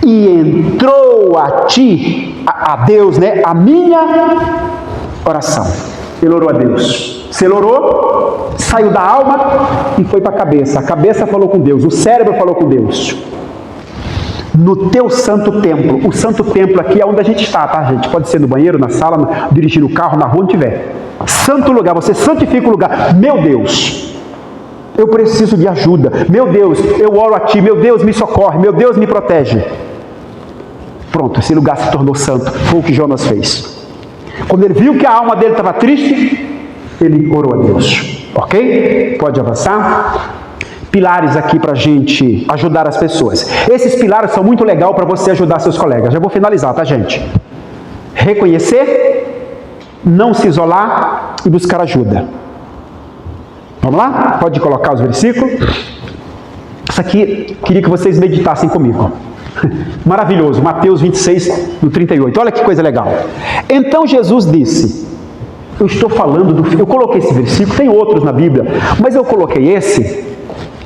Speaker 1: E entrou a Deus, né? A minha oração. Ele orou a Deus. Se ele orou, saiu da alma e foi para a cabeça. A cabeça falou com Deus, o cérebro falou com Deus. no teu santo templo. O santo templo aqui é onde a gente está, tá, gente? Pode ser no banheiro, na sala, dirigindo o carro, na rua, onde tiver. Santo lugar, você santifica o lugar. Meu Deus, eu preciso de ajuda. Meu Deus, eu oro a Ti. Meu Deus, me socorre. Meu Deus, me protege. Pronto, esse lugar se tornou santo. Foi o que Jonas fez. Quando ele viu que a alma dele estava triste, ele orou a Deus. Ok? Pode avançar. Pilares aqui para a gente ajudar as pessoas. Esses pilares são muito legais para você ajudar seus colegas. Já vou finalizar, tá, gente? Reconhecer, não se isolar e buscar ajuda. Vamos lá? Pode colocar os versículos. Isso aqui, queria que vocês meditassem comigo. Maravilhoso, Mateus 26, no 38. Olha que coisa legal. Então Jesus disse, eu estou falando eu coloquei esse versículo, tem outros na Bíblia, mas eu coloquei esse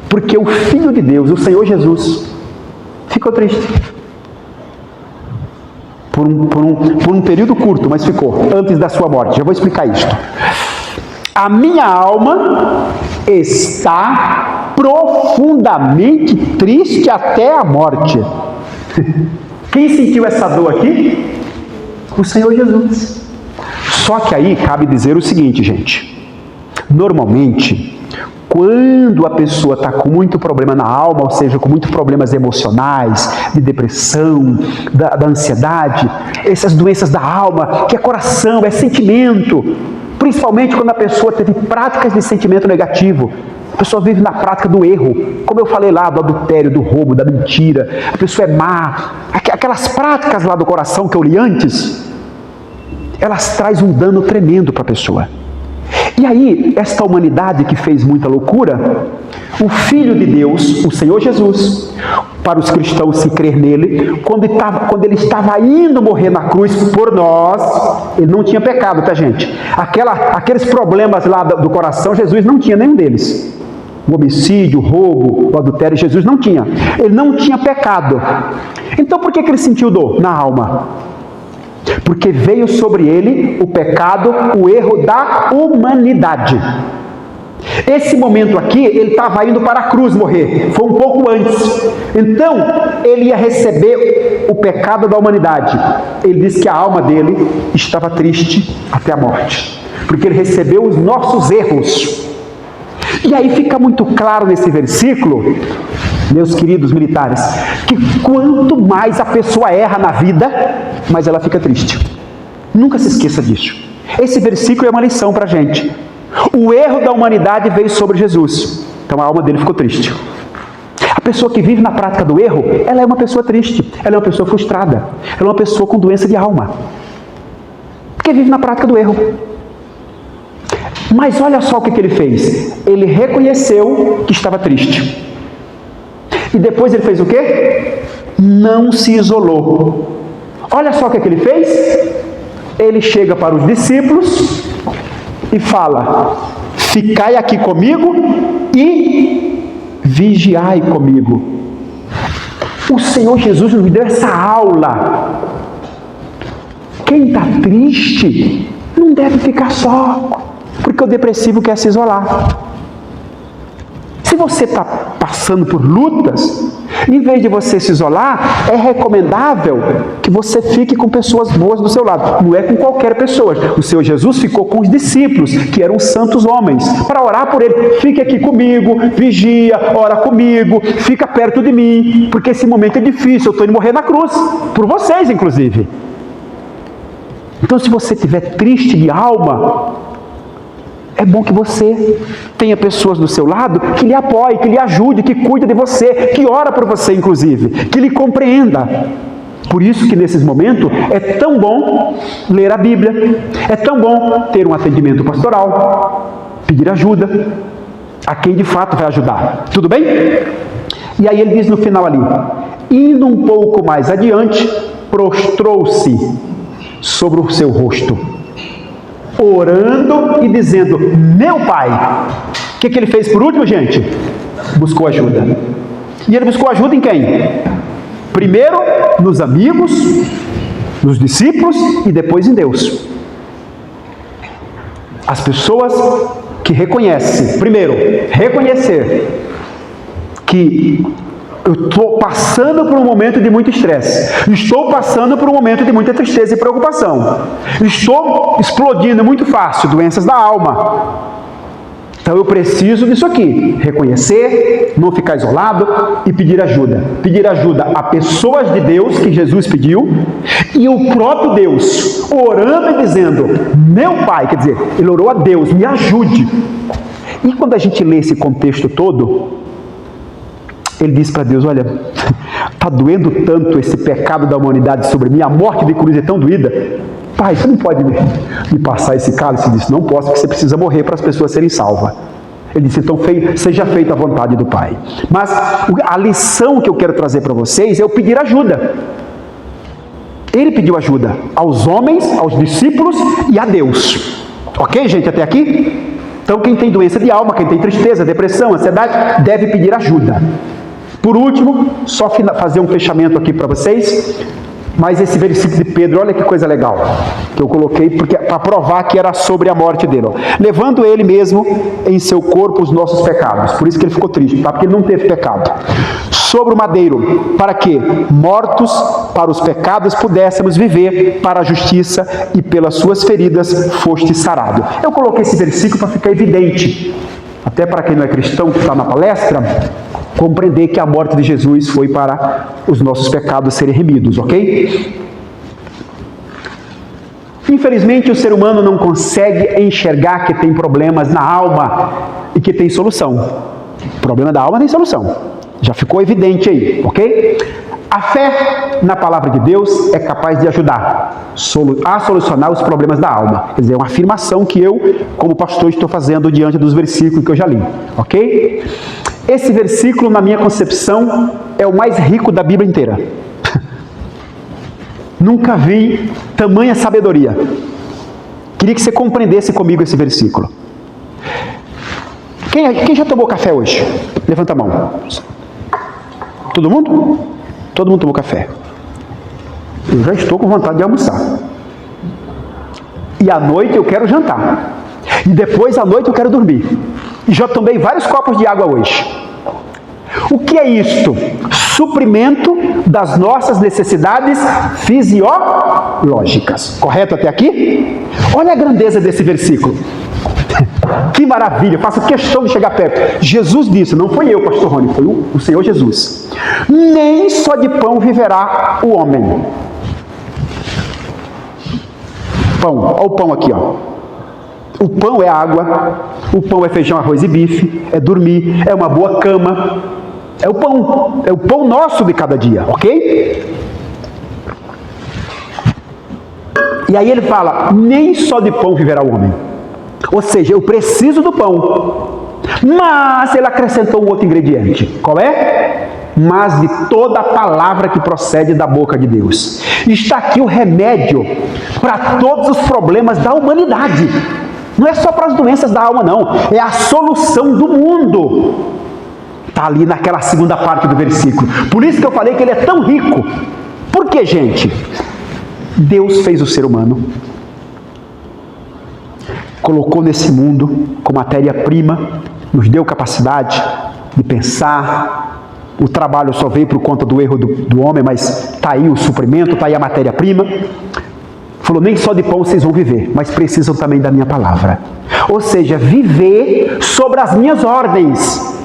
Speaker 1: porque o Filho de Deus, o Senhor Jesus, ficou triste. Por um período curto, mas ficou, antes da sua morte. Já vou explicar isto. A minha alma está profundamente triste até a morte. Quem sentiu essa dor aqui? O Senhor Jesus. Só que aí cabe dizer o seguinte, gente. Normalmente, quando a pessoa está com muito problema na alma, ou seja, com muitos problemas emocionais, de depressão, da ansiedade, essas doenças da alma, que é coração, é sentimento, principalmente quando a pessoa teve práticas de sentimento negativo, a pessoa vive na prática do erro, como eu falei lá, do adultério, do roubo, da mentira, a pessoa é má, aquelas práticas lá do coração que eu li antes, elas trazem um dano tremendo para a pessoa. E aí, esta humanidade que fez muita loucura, o Filho de Deus, o Senhor Jesus, para os cristãos se crer nele, quando ele estava indo morrer na cruz por nós, ele não tinha pecado, tá, gente? Aqueles problemas lá do coração, Jesus não tinha nenhum deles. O homicídio, o roubo, o adultério, Jesus não tinha. Ele não tinha pecado. Então por que ele sentiu dor na alma? Porque veio sobre ele o pecado, o erro da humanidade. Esse momento aqui, ele estava indo para a cruz morrer, foi um pouco antes. Então, ele ia receber o pecado da humanidade. Ele diz que a alma dele estava triste até a morte, porque ele recebeu os nossos erros. E aí fica muito claro nesse versículo, meus queridos militares, que quanto mais a pessoa erra na vida, mais ela fica triste. Nunca se esqueça disso. Esse versículo é uma lição para a gente. O erro da humanidade veio sobre Jesus, então a alma dele ficou triste. A pessoa que vive na prática do erro, ela é uma pessoa triste, ela é uma pessoa frustrada, ela é uma pessoa com doença de alma, porque vive na prática do erro. Mas olha só o que ele fez. Ele reconheceu que estava triste. E depois ele fez o quê? Não se isolou. Olha só o que ele fez. Ele chega para os discípulos e fala: ficai aqui comigo e vigiai comigo. O Senhor Jesus nos deu essa aula. Quem está triste não deve ficar só, porque o depressivo quer se isolar. Se você está passando por lutas, em vez de você se isolar, é recomendável que você fique com pessoas boas do seu lado. Não é com qualquer pessoa. O Senhor Jesus ficou com os discípulos, que eram santos homens, para orar por ele. Fique aqui comigo, vigia, ora comigo, fica perto de mim, porque esse momento é difícil, eu estou indo morrer na cruz, por vocês inclusive. Então, se você estiver triste de alma, é bom que você tenha pessoas do seu lado que lhe apoie, que lhe ajude, que cuide de você, que ora por você, inclusive, que lhe compreenda. Por isso que nesses momentos é tão bom ler a Bíblia, é tão bom ter um atendimento pastoral, pedir ajuda a quem de fato vai ajudar. Tudo bem? E aí ele diz no final ali, indo um pouco mais adiante, prostrou-se sobre o seu rosto, orando e dizendo, meu Pai. O que ele fez por último, gente? Buscou ajuda. E ele buscou ajuda em quem? Primeiro nos amigos, nos discípulos e depois em Deus. As pessoas que reconhecem, primeiro, reconhecer que Eu estou passando por um momento de muito estresse. Estou passando por um momento de muita tristeza e preocupação. Estou explodindo muito fácil, doenças da alma. Então eu preciso disso aqui, reconhecer, não ficar isolado e pedir ajuda. Pedir ajuda a pessoas de Deus, que Jesus pediu, e o próprio Deus, orando e dizendo, meu Pai, quer dizer, ele orou a Deus, me ajude. E quando a gente lê esse contexto todo, ele diz para Deus, olha, está doendo tanto esse pecado da humanidade sobre mim, a morte de cruz é tão doída, Pai, você não pode me passar esse cálice? Ele disse, não posso, porque você precisa morrer para as pessoas serem salvas. Ele disse, então seja feita a vontade do Pai. Mas a lição que eu quero trazer para vocês é eu pedir ajuda. Ele pediu ajuda aos homens, aos discípulos e a Deus. Ok, gente, até aqui? Então quem tem doença de alma, quem tem tristeza, depressão, ansiedade, deve pedir ajuda. Por último, só fazer um fechamento aqui para vocês. Mas esse versículo de Pedro, olha que coisa legal, que eu coloquei para provar que era sobre a morte dele. Ó. Levando ele mesmo em seu corpo os nossos pecados. Por isso que ele ficou triste, tá? Porque ele não teve pecado. Sobre o madeiro, para que, mortos para os pecados, pudéssemos viver para a justiça, e pelas suas feridas foste sarado. Eu coloquei esse versículo para ficar evidente, até para quem não é cristão, que está na palestra, compreender que a morte de Jesus foi para os nossos pecados serem remidos, ok? Infelizmente, o ser humano não consegue enxergar que tem problemas na alma e que tem solução. O problema da alma tem solução. Já ficou evidente aí, ok? A fé na palavra de Deus é capaz de ajudar a solucionar os problemas da alma. Quer dizer, é uma afirmação que eu, como pastor, estou fazendo diante dos versículos que eu já li, ok? Esse versículo, na minha concepção, é o mais rico da Bíblia inteira. Nunca vi tamanha sabedoria. Queria que você compreendesse comigo esse versículo. Quem já tomou café hoje? Levanta a mão. Todo mundo? Todo mundo tomou café. Eu já estou com vontade de almoçar. E à noite eu quero jantar. E depois à noite eu quero dormir. E já tomei vários copos de água hoje. O que é isto? Suprimento das nossas necessidades fisiológicas. Correto até aqui? Olha a grandeza desse versículo. Que maravilha, eu faço questão de chegar perto. Jesus disse, não foi eu, pastor Rony, foi o Senhor Jesus. Nem só de pão viverá o homem. Pão, olha o pão aqui, ó. O pão é água, o pão é feijão, arroz e bife, é dormir, é uma boa cama, é o pão nosso de cada dia, ok? E aí ele fala, nem só de pão viverá o homem. Ou seja, eu preciso do pão, mas ele acrescentou um outro ingrediente. Qual é? Mas de toda a palavra que procede da boca de Deus. Está aqui o remédio para todos os problemas da humanidade. Não é só para as doenças da alma, não. É a solução do mundo. Está ali naquela segunda parte do versículo. Por isso que eu falei que ele é tão rico. Por que, gente? Deus fez o ser humano. Colocou nesse mundo com matéria-prima. Nos deu capacidade de pensar. O trabalho só veio por conta do erro do homem, mas está aí o suprimento, está aí a matéria-prima. Falou, nem só de pão vocês vão viver, mas precisam também da minha palavra. Ou seja, viver sobre as minhas ordens.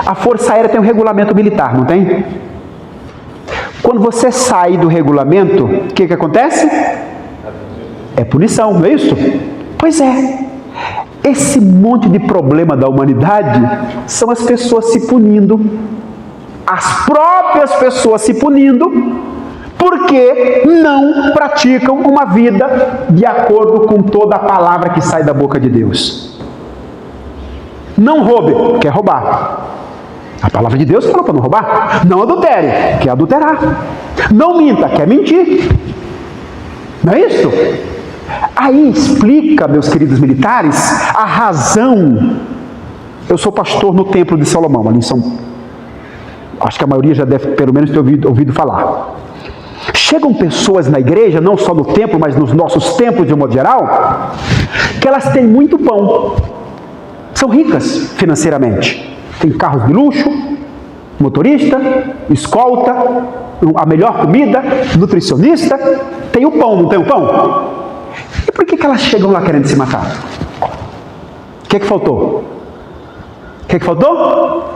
Speaker 1: A Força Aérea tem um regulamento militar, não tem? Quando você sai do regulamento, o que acontece? É punição, não é isso? Pois é. Esse monte de problema da humanidade são as pessoas se punindo. As próprias pessoas se punindo porque não praticam uma vida de acordo com toda a palavra que sai da boca de Deus. Não roube, quer roubar. A palavra de Deus falou para não roubar. Não adultere, quer adulterar. Não minta, quer mentir. Não é isso? Aí explica, meus queridos militares, a razão. Eu sou pastor no Templo de Salomão, ali em São Paulo. Acho que a maioria já deve pelo menos ter ouvido falar. Chegam pessoas na igreja, não só no templo, mas nos nossos templos de um modo geral, que elas têm muito pão. São ricas financeiramente. Tem carros de luxo, motorista, escolta, a melhor comida, nutricionista, tem o pão, não tem o pão? E por que elas chegam lá querendo se matar? O que faltou? O que faltou?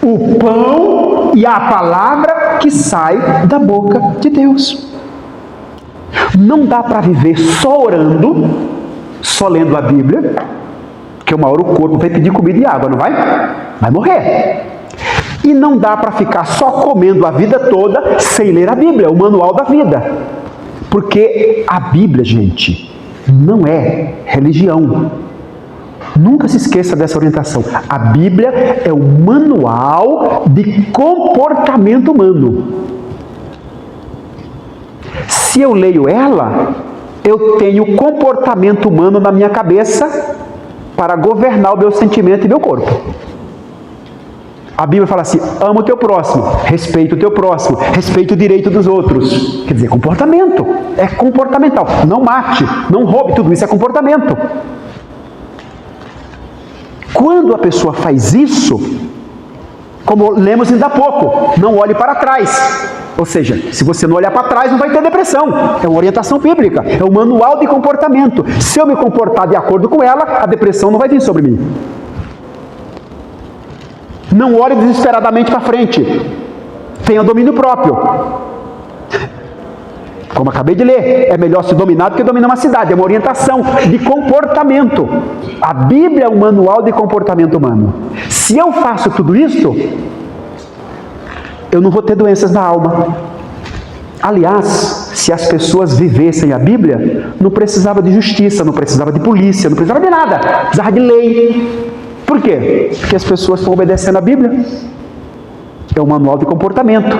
Speaker 1: O pão e a palavra que sai da boca de Deus. Não dá para viver só orando, só lendo a Bíblia, porque uma hora o corpo vai pedir comida e água, não vai? Vai morrer. E não dá para ficar só comendo a vida toda sem ler a Bíblia, o manual da vida. Porque a Bíblia, gente, não é religião. Nunca se esqueça dessa orientação. A Bíblia é o manual de comportamento humano. Se eu leio ela, eu tenho comportamento humano na minha cabeça para governar o meu sentimento e meu corpo. A Bíblia fala assim: ama o teu próximo, respeita o teu próximo, respeita o direito dos outros. Quer dizer, comportamento. É comportamental. Não mate, não roube, tudo isso é comportamento. Quando a pessoa faz isso, como lemos ainda há pouco, não olhe para trás. Ou seja, se você não olhar para trás, não vai ter depressão. É uma orientação bíblica, é um manual de comportamento. Se eu me comportar de acordo com ela, a depressão não vai vir sobre mim. Não olhe desesperadamente para frente. Tenha domínio próprio. Como acabei de ler, é melhor se dominar do que dominar uma cidade. É uma orientação de comportamento. A Bíblia é um manual de comportamento humano. Se eu faço tudo isso, eu não vou ter doenças na alma. Aliás, se as pessoas vivessem a Bíblia, não precisava de justiça, não precisava de polícia, não precisava de nada. Precisava de lei. Por quê? Porque as pessoas estão obedecendo a Bíblia. É um manual de comportamento.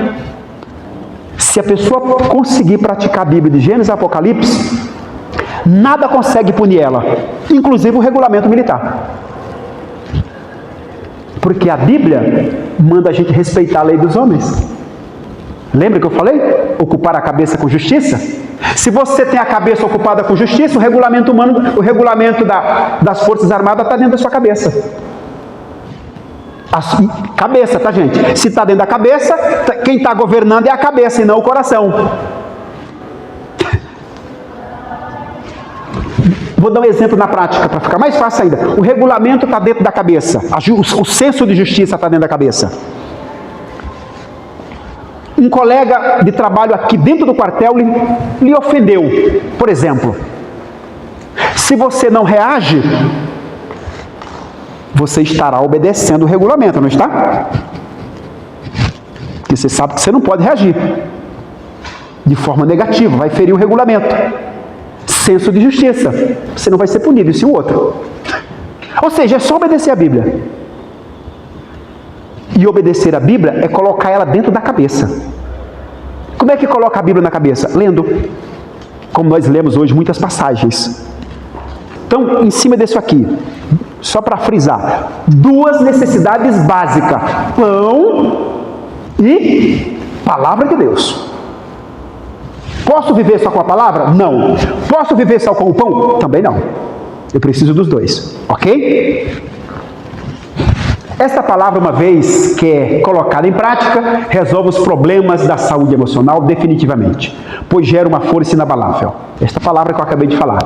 Speaker 1: Se a pessoa conseguir praticar a Bíblia de Gênesis a Apocalipse, nada consegue punir ela, inclusive o regulamento militar. Porque a Bíblia manda a gente respeitar a lei dos homens. Lembra que eu falei? Ocupar a cabeça com justiça? Se você tem a cabeça ocupada com justiça, o regulamento humano, o regulamento das Forças Armadas está dentro da sua cabeça. Cabeça, tá, gente? Se está dentro da cabeça, quem está governando é a cabeça e não o coração. Vou dar um exemplo na prática, para ficar mais fácil ainda. O regulamento está dentro da cabeça. O senso de justiça está dentro da cabeça. Um colega de trabalho aqui dentro do quartel lhe ofendeu, por exemplo. Se você não reage, você estará obedecendo o regulamento, não está? Porque você sabe que você não pode reagir de forma negativa, vai ferir o regulamento. Senso de justiça. Você não vai ser punido, e sim o outro. Ou seja, é só obedecer a Bíblia. E obedecer a Bíblia é colocar ela dentro da cabeça. Como é que coloca a Bíblia na cabeça? Lendo. Como nós lemos hoje muitas passagens. Então, em cima disso aqui, só para frisar, duas necessidades básicas: pão e palavra de Deus. Posso viver só com a palavra? Não. Posso viver só com o pão? Também não. Eu preciso dos dois, ok? Esta palavra, uma vez que é colocada em prática, resolve os problemas da saúde emocional definitivamente, pois gera uma força inabalável. Esta palavra que eu acabei de falar,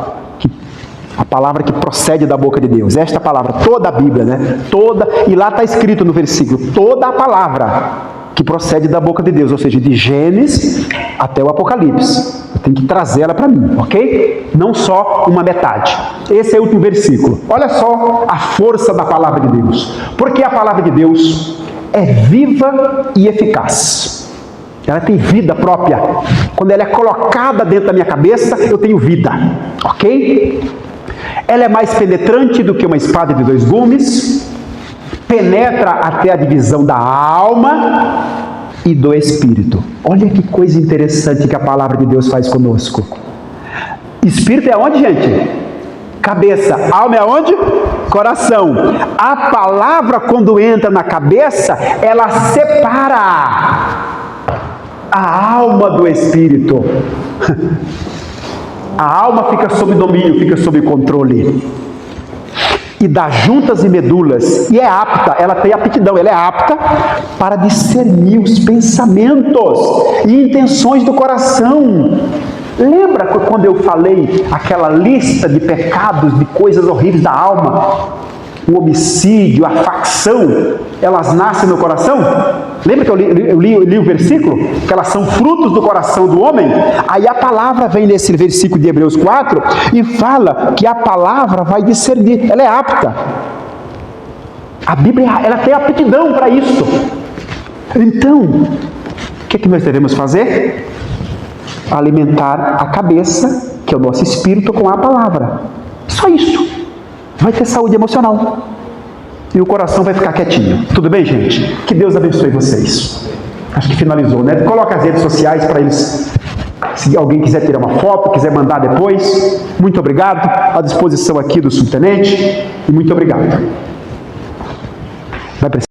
Speaker 1: a palavra que procede da boca de Deus, esta palavra, toda a Bíblia, né? Toda, e lá está escrito no versículo, toda a palavra que procede da boca de Deus, ou seja, de Gênesis até o Apocalipse. Eu tenho que trazer ela para mim, ok? Não só uma metade. Esse é o último versículo. Olha só a força da palavra de Deus. Porque a palavra de Deus é viva e eficaz. Ela tem vida própria. Quando ela é colocada dentro da minha cabeça, eu tenho vida, ok? Ela é mais penetrante do que uma espada de dois gumes, penetra até a divisão da alma e do espírito. Olha que coisa interessante que a palavra de Deus faz conosco. Espírito é onde, gente? Cabeça. Alma é onde? Coração. A palavra, quando entra na cabeça, ela separa a alma do espírito. A alma fica sob domínio, fica sob controle. e das juntas e medulas, e é apta, ela tem aptidão, ela é apta para discernir os pensamentos e intenções do coração. Lembra quando eu falei aquela lista de pecados, de coisas horríveis da alma? O homicídio, a facção, elas nascem no coração? Lembra que eu li o versículo? Que elas são frutos do coração do homem? Aí a palavra vem nesse versículo de Hebreus 4 e fala que a palavra vai discernir, ela é apta. A Bíblia, ela tem aptidão para isso. Então, o que nós devemos fazer? Alimentar a cabeça, que é o nosso espírito, com a palavra. Só isso. Vai ter saúde emocional. E o coração vai ficar quietinho. Tudo bem, gente? Que Deus abençoe vocês. Acho que finalizou, né? Coloca as redes sociais para eles. Se alguém quiser tirar uma foto, quiser mandar depois. Muito obrigado. À disposição aqui do subtenente. E muito obrigado. Vai precisar.